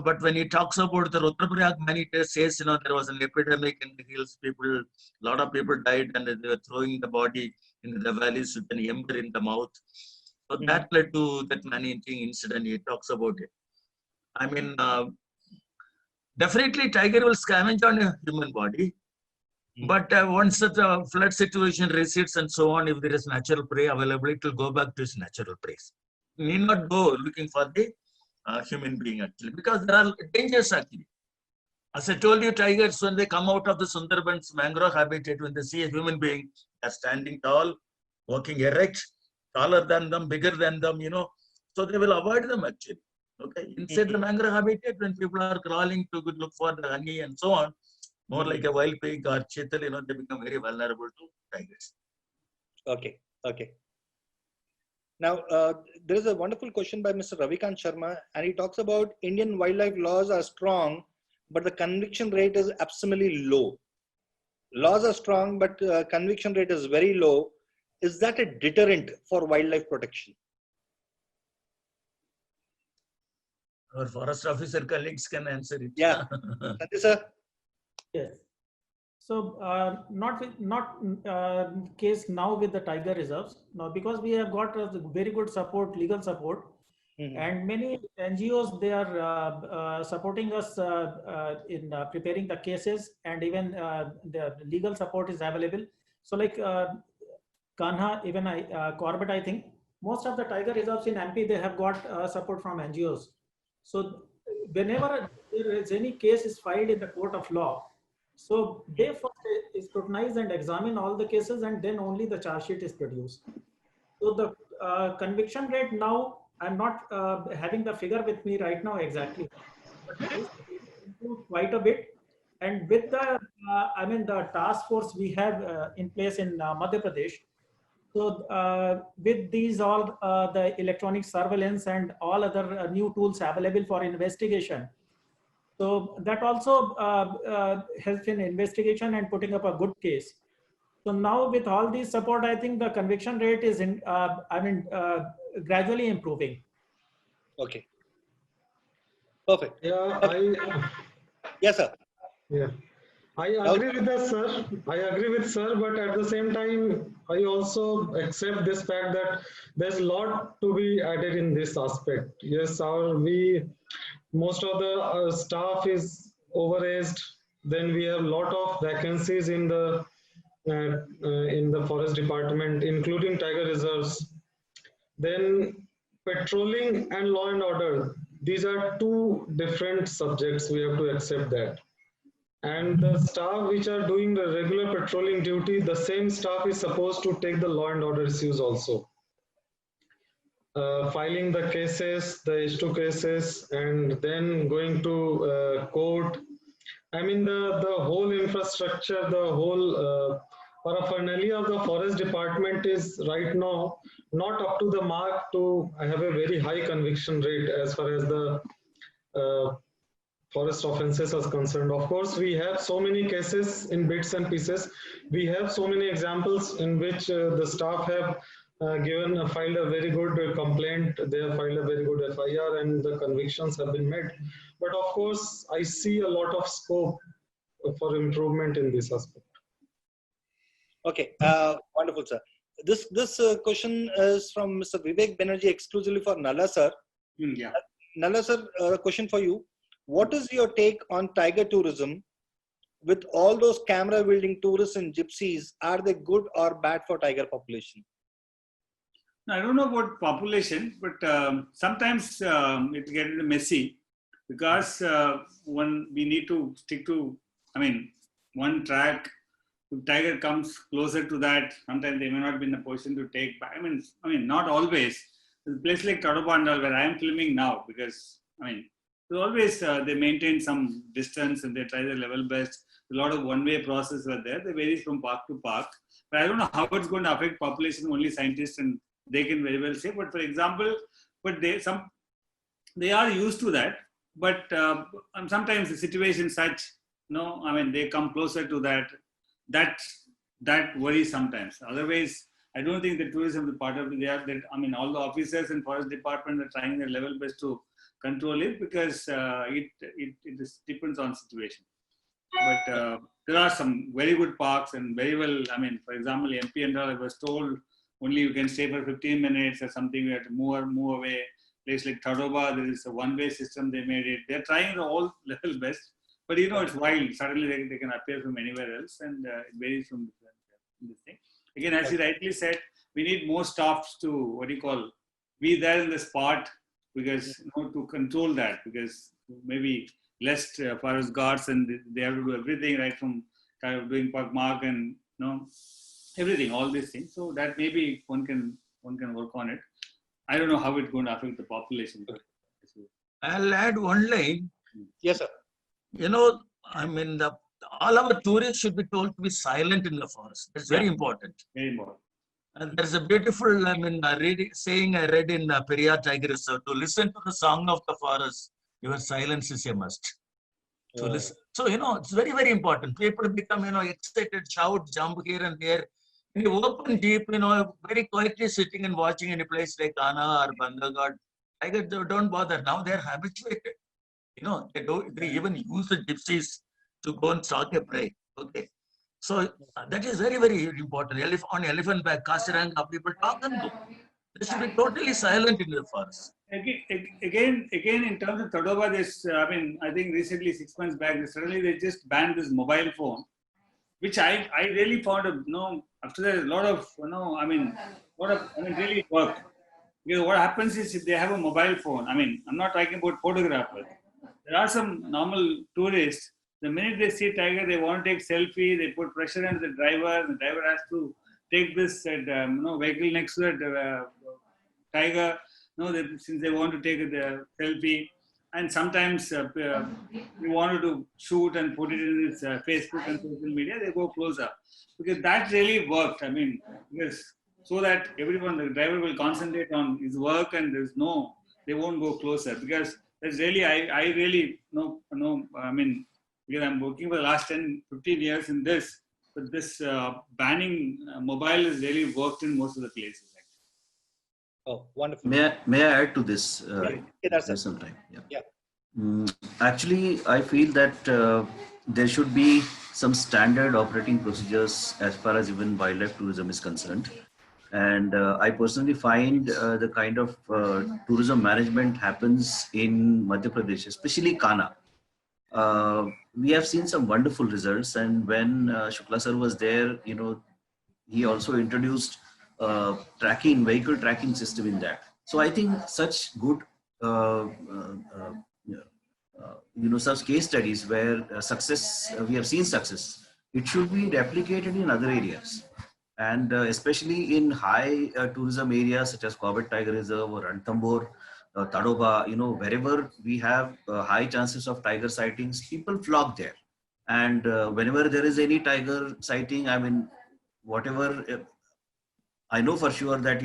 but when he talks about the Rudraprayag man-eater, says, there was an epidemic in the hills, a lot of people died, and they were throwing the body in the valleys with an ember in the mouth. So that led to that man-eating incident. He talks about it. I mean, definitely tiger will scavenge on a human body. But once the flood situation recedes and so on, if there is natural prey available, it will go back to its natural prey. You need not go looking for the human being actually, because there are dangers actually. As I told you, tigers, when they come out of the Sundarbans mangrove habitat, when they see a human being, they're standing tall, walking erect, taller than them, bigger than them, so they will avoid them actually. Okay, inside the mangrove habitat, when people are crawling to look for the honey and so on, more like a wild pig or cheetal, they become very vulnerable to tigers. Okay, okay. Now, there is a wonderful question by Mr. Ravikant Sharma, and he talks about Indian wildlife laws are strong, but the conviction rate is absolutely low. Laws are strong, but conviction rate is very low. Is that a deterrent for wildlife protection? Our forest officer colleagues can answer it. Yeah, Sanjay sir. Yes. So not case now with the tiger reserves now, because we have got very good support, legal support, and many NGOs, they are supporting us in preparing the cases, and even the legal support is available. So like Kanha, even Corbett, I think most of the tiger reserves in MP, they have got support from NGOs. So whenever there is any case is filed in the court of law, so they first scrutinize and examine all the cases, and then only the charge sheet is produced. So the conviction rate now, I'm not having the figure with me right now exactly, but it is improved quite a bit. And with the, the task force we have in place in Madhya Pradesh, so with these all the electronic surveillance and all other new tools available for investigation, So that also helps in investigation and putting up a good case. So now with all this support, I think the conviction rate is gradually improving. Okay. Perfect. Yeah, Yes, sir. yeah. I agree with that, sir. I agree with sir, but at the same time, I also accept this fact that there's a lot to be added in this aspect. Yes, most of the staff is overaged. Then we have a lot of vacancies in the forest department, including tiger reserves. Then patrolling and law and order. These are two different subjects. We have to accept that. And the staff which are doing the regular patrolling duty, the same staff is supposed to take the law and order issues also. Filing the cases, the H2 cases, and then going to court. I mean, the whole infrastructure, the whole paraphernalia of the forest department is right now not up to the mark to have a very high conviction rate as far as the forest offenses are concerned. Of course, we have so many cases in bits and pieces. We have so many examples in which the staff have filed a very good complaint. They have filed a very good FIR, and the convictions have been made. But of course, I see a lot of scope for improvement in this aspect. Okay, wonderful, sir. This question is from Mr. Vivek Banerjee exclusively for Nalla, sir. Yeah. Nalla, sir, a question for you. What is your take on tiger tourism? With all those camera wielding tourists and gypsies, are they good or bad for tiger population? I don't know about population, but sometimes it gets messy because when we need to stick to, one track. If tiger comes closer to that, sometimes they may not be in a position to take back. I mean, not always. There's a place like Tadopandal where I am filming now because, always they maintain some distance and they try their level best. A lot of one-way process are there. They vary from park to park. But I don't know how it's going to affect population. Only scientists and they can very well say. But for example, they are used to that. But sometimes the situation is such, they come closer to that. That worries sometimes. Otherwise, I don't think the tourism department, all the officers and forest department are trying their level best to control it because it depends on situation. But there are some very good parks and very well, for example, MP and all, I was told only you can stay for 15 minutes or something, we have to move away. Place like Tadoba, there is a one-way system, they made it. They're trying the all level best. But it's wild. Suddenly they can appear from anywhere else, and it varies from different thing. Again, as you rightly said, we need more staffs to be there in the spot because to control that. Because maybe less forest guards and they have to do everything right from kind of doing Pugmark and everything, all these things. So that maybe one can work on it. I don't know how it's going to affect the population. I'll add one line. Yes, sir. All our tourists should be told to be silent in the forest. It's very important. Very important. And there's a beautiful, saying I read in Periyar Tiger Reserve, to listen to the song of the forest, your silence is a must. To listen. So, it's very, very important. People become, excited, shout, jump here and there. In the open deep, very quietly sitting and watching in a place like Kanha or Bandhavgarh, tigers don't bother. Now they're habituated. They even use the gypsies to go and stalk a prey. Okay. So that is very, very important. On elephant back, Kaziranga, people talk and go. They should be totally silent in the forest. Again, in terms of Tadoba, I think recently 6 months back, suddenly they just banned this mobile phone, which I really found, after that, a lot of, really work. Because what happens is if they have a mobile phone, I'm not talking about photographers. There are some normal tourists. The minute they see tiger, they want to take selfie. They put pressure on the driver. The driver has to take this vehicle next to the tiger. Since they want to take the selfie, and sometimes they wanted to shoot and put it in this Facebook and social media. They go closer because that really worked. Because so that the driver will concentrate on his work and they won't go closer because That's really, I really know, I mean, because I'm working for the last 10, 15 years in this, but this banning mobile has really worked in most of the places. Oh, wonderful. May I add to this? Kedar, sir. There's some time. Yeah. Yeah. Actually, I feel that there should be some standard operating procedures as far as even wildlife tourism is concerned. And I personally find the kind of tourism management happens in Madhya Pradesh, especially Kana. We have seen some wonderful results. And when Shukla sir was there, he also introduced vehicle tracking system in that. So I think such good, such case studies where we have seen success, it should be replicated in other areas. And especially in high tourism areas such as Corbett Tiger Reserve or Ranthambore, Tadoba, wherever we have high chances of tiger sightings, people flock there. And whenever there is any tiger sighting, I mean, whatever, I know for sure that,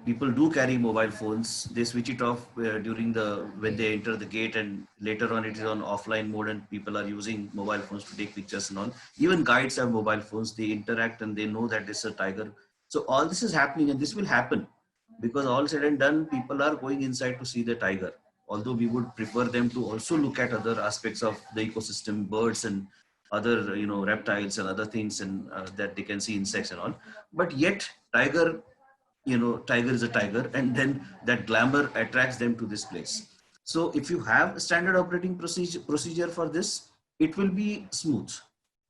people do carry mobile phones. They switch it off when they enter the gate, and later on it is on offline mode and people are using mobile phones to take pictures and all. Even guides have mobile phones. They interact and they know that it's a tiger. So all this is happening, and this will happen because all said and done, people are going inside to see the tiger. Although we would prefer them to also look at other aspects of the ecosystem, birds and other, reptiles and other things, and that they can see insects and all. But yet tiger is a tiger, and then that glamour attracts them to this place. So if you have a standard operating procedure for this, it will be smooth.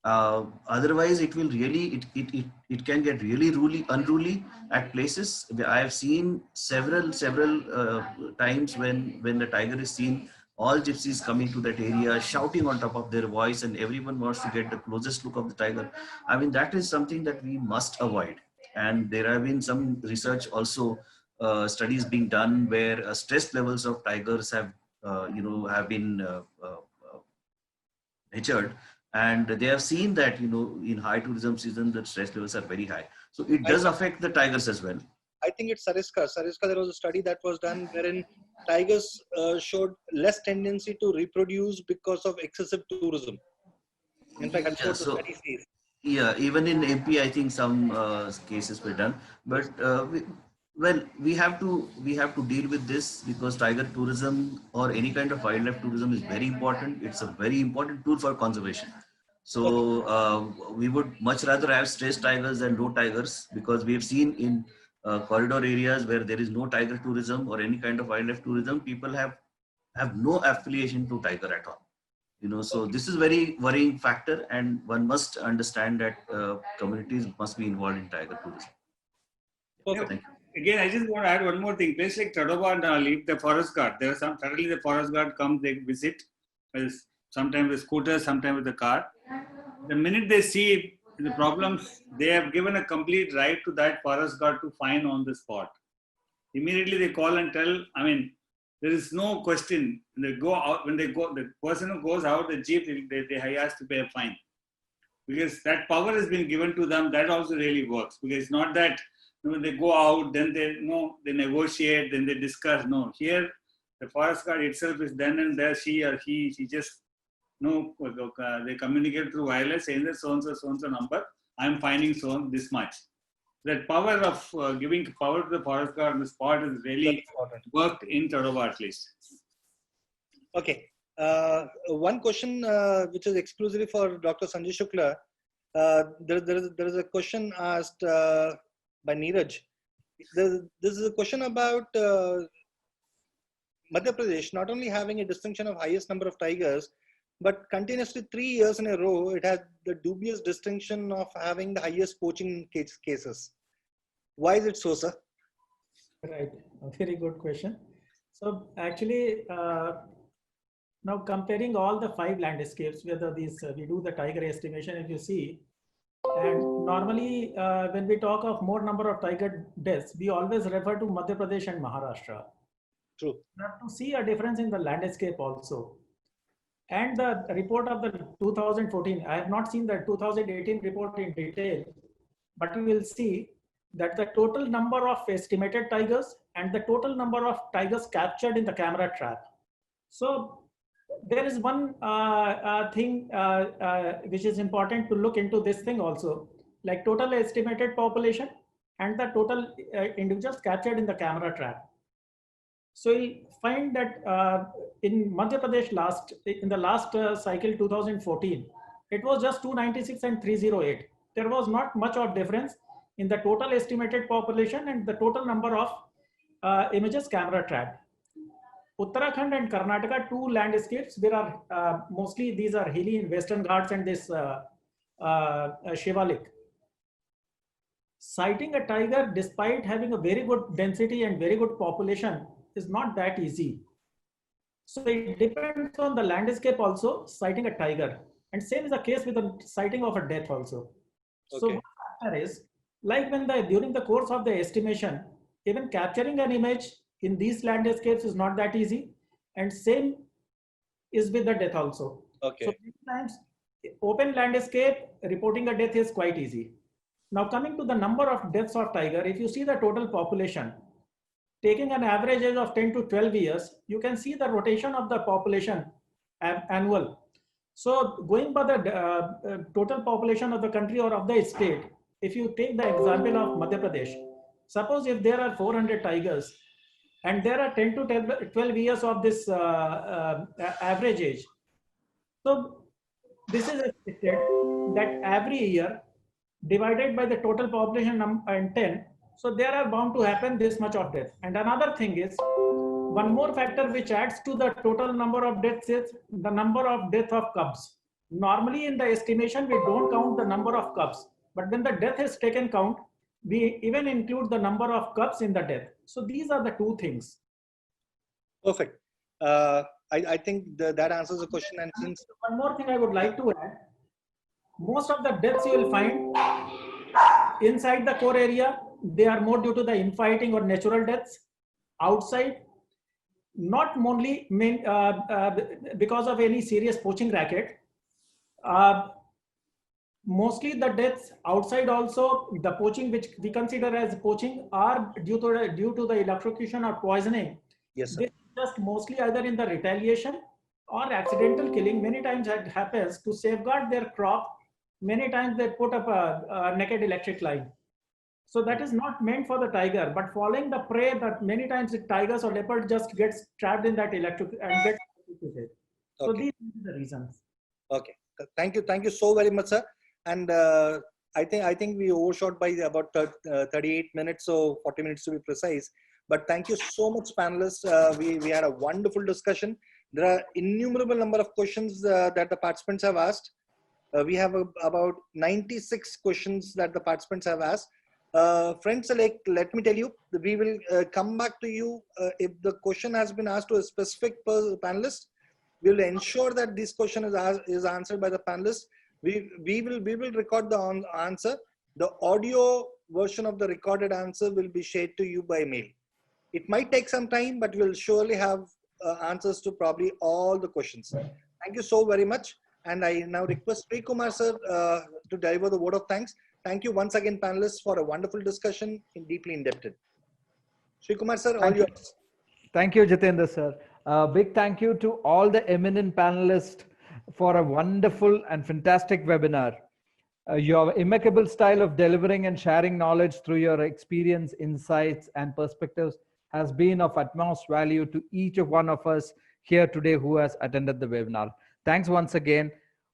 Otherwise, it will really, it can get really unruly at places. I have seen several times when the tiger is seen, all gypsies coming to that area, shouting on top of their voice, and everyone wants to get the closest look of the tiger. I mean, that is something that we must avoid. And there have been some research also, studies being done where stress levels of tigers have been measured, and they have seen that in high tourism season the stress levels are very high. So it does affect the tigers as well. I think it's Sariska. There was a study that was done wherein tigers showed less tendency to reproduce because of excessive tourism. In fact, that's what the study says. Yeah, even in MP, I think some cases were done, but we have to deal with this because tiger tourism or any kind of wildlife tourism is very important. It's a very important tool for conservation. So we would much rather have stressed tigers than no tigers, because we have seen in corridor areas where there is no tiger tourism or any kind of wildlife tourism, people have no affiliation to tiger at all. So this is very worrying factor, and one must understand that communities must be involved in tiger tourism. Perfect. Again, I just want to add one more thing. Places like Tadoba and Nali, the forest guard, suddenly the forest guard comes, they visit, sometimes with scooters, sometimes with the car. The minute they see the problems, they have given a complete right to that forest guard to fine on the spot. Immediately they call and tell, I mean, there is no question. They go out, the person who goes out the jeep, he has to pay a fine. Because that power has been given to them, that also really works. Because it's not that when they go out, then they negotiate, then they discuss. No, here the forest guard itself is then and there, she or he just, they communicate through wireless saying that so-and-so number, I'm fining this much. That power of giving power to the forest guard on the spot is really worked in Tadoba at least. Okay. One question which is exclusively for Dr. Sanjay Shukla. There is a question asked by Neeraj. This is a question about Madhya Pradesh not only having a distinction of highest number of tigers, but continuously 3 years in a row, it had the dubious distinction of having the highest poaching cases. Why is it so, sir? Right, a very good question. So actually, now comparing all the 5 landscapes, whether these we do the tiger estimation, if you see, and normally when we talk of more number of tiger deaths, we always refer to Madhya Pradesh and Maharashtra. True. You have to see a difference in the landscape also. And the report of the 2014, I have not seen the 2018 report in detail, but we will see that the total number of estimated tigers and the total number of tigers captured in the camera trap, So there is one thing which is important to look into this thing also, like total estimated population and the total individuals captured in the camera trap. So you'll find that in Madhya Pradesh in the last cycle 2014, it was just 296 and 308. There was not much of difference in the total estimated population and the total number of images camera trapped. Uttarakhand and Karnataka, two landscapes. There are mostly these are hilly in Western Ghats and this Shivalik. Sighting a tiger, despite having a very good density and very good population, is not that easy. So it depends on the landscape also, sighting a tiger. And same is the case with the sighting of a death also. Okay. So what factor is, like when during the course of the estimation, even capturing an image in these landscapes is not that easy. And same is with the death also. Okay. So sometimes open landscape, reporting a death is quite easy. Now coming to the number of deaths of tiger, if you see the total population, taking an average age of 10 to 12 years, you can see the rotation of the population annual. So going by the total population of the country or of the state, if you take the example of Madhya Pradesh, suppose if there are 400 tigers and there are 10 to 12 years of this average age. So this is expected that every year divided by the total population and 10, so there are bound to happen this much of death. And another thing is, one more factor which adds to the total number of deaths is the number of death of cubs. Normally in the estimation, we don't count the number of cubs, but when the death is taken count, we even include the number of cubs in the death. So these are the two things. Perfect. I think that answers the question. And since one more thing I would like to add, most of the deaths you will find inside the core area, they are more due to the infighting or natural deaths. Outside, not only because of any serious poaching racket. Mostly the deaths outside also, the poaching which we consider as poaching are due to the electrocution or poisoning. Yes, sir. This is just mostly either in the retaliation or accidental killing. Many times that happens to safeguard their crop. Many times they put up a naked electric line. So that is not meant for the tiger, but following the prey, that many times the tigers or leopard just gets trapped in that electric and gets electrocuted. So these are the reasons. Okay, thank you so very much, sir. And I think we overshot by about 38 minutes, so 40 minutes to be precise. But thank you so much, panelists. We had a wonderful discussion. There are innumerable number of questions that the participants have asked. We have about 96 questions that the participants have asked. Friends, like, let me tell you, we will come back to you if the question has been asked to a specific panelist. We will ensure that this question is answered by the panelists. We will record the answer. The audio version of the recorded answer will be shared to you by mail. It might take some time, but we'll surely have answers to probably all the questions. Thank you so very much. And I now request Srikumar sir to deliver the word of thanks. Thank you once again, panelists, for a wonderful discussion, deeply in-depth. Srikumar sir, all yours. Thank you, Jitendra sir. Big thank you to all the eminent panelists for a wonderful and fantastic webinar. Your impeccable style of delivering and sharing knowledge through your experience, insights, and perspectives has been of utmost value to each of one of us here today who has attended the webinar. Thanks once again.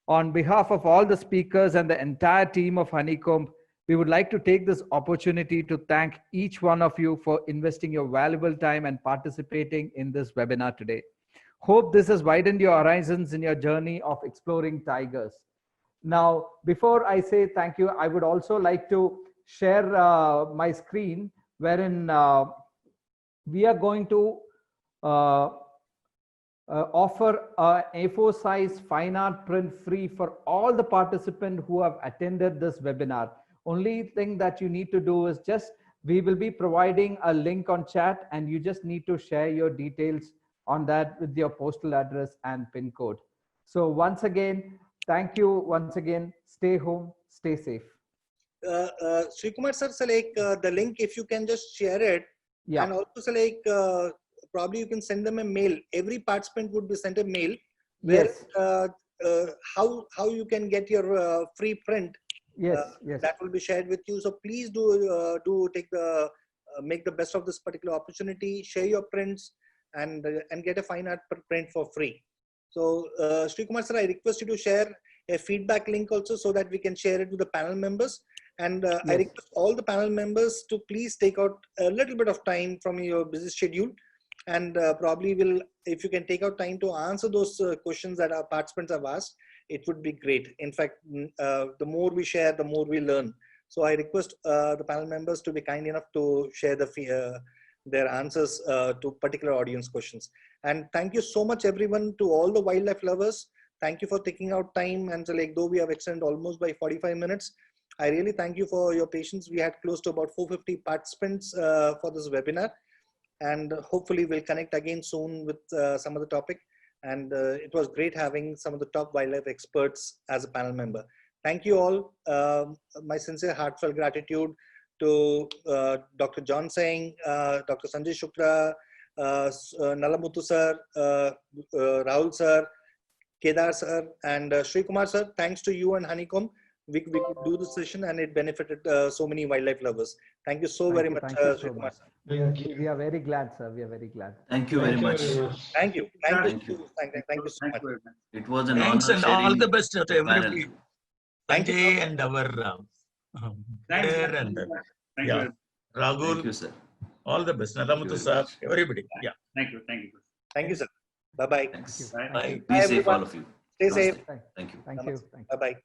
On behalf of all the speakers and the entire team of Honeycomb, we would like to take this opportunity to thank each one of you for investing your valuable time and participating in this webinar today. Hope this has widened your horizons in your journey of exploring tigers. Now, before I say thank you, I would also like to share my screen wherein we are going to offer a A4 size fine art print free for all the participants who have attended this webinar. Only thing that you need to do is we will be providing a link on chat, and you just need to share your details on that with your postal address and PIN code. So once again, thank you once again. Stay home, stay safe. Srikumar sir, so like the link, if you can just share it. Yeah. And also, so like probably you can send them a mail. Every participant would be sent a mail where Yes. how you can get your free print. Yes. Yes. That will be shared with you. So please do take the make the best of this particular opportunity. Share your prints and get a fine art print for free. So Sri Kumar sir, I request you to share a feedback link also so that we can share it with the panel members. And I request all the panel members to please take out a little bit of time from your busy schedule, and probably will, if you can take out time to answer those questions that our participants have asked, it would be great. In fact, the more we share, the more we learn. So I request the panel members to be kind enough to share their answers to particular audience questions. And thank you so much, everyone, to all the wildlife lovers. Thank you for taking out time. And so, like, though we have extended almost by 45 minutes, I really thank you for your patience. We had close to about 450 participants for this webinar. And hopefully we'll connect again soon with some other topic. And it was great having some of the top wildlife experts as a panel member. Thank you all. My sincere heartfelt gratitude to Dr. John Singh, Dr. Sanjay Shukla, Nalamuthu sir, Rahul sir, Kedar sir, and Sri Kumar sir. Thanks to you and Honeycomb, we could do this session and it benefited so many wildlife lovers. Thank you so very much, Sri Kumar sir. We are very glad, sir. We are very glad. Thank you very much. Thank you. Thank you so much. It was an Thanks honor and all sharing the best to the panel. everybody. Thank you. Sanjay and our Thank you. there and Thank yeah, you. Rahul, Thank you, sir. all the best. Nalamuthu very sir, much. everybody. Yeah. Thank you. Thank you. Thank you, sir. Bye-bye. Thanks. Bye. Bye. Be safe, everyone. all of you. Stay Namaste. safe. Thank you. Thank you. Thank you. Bye-bye.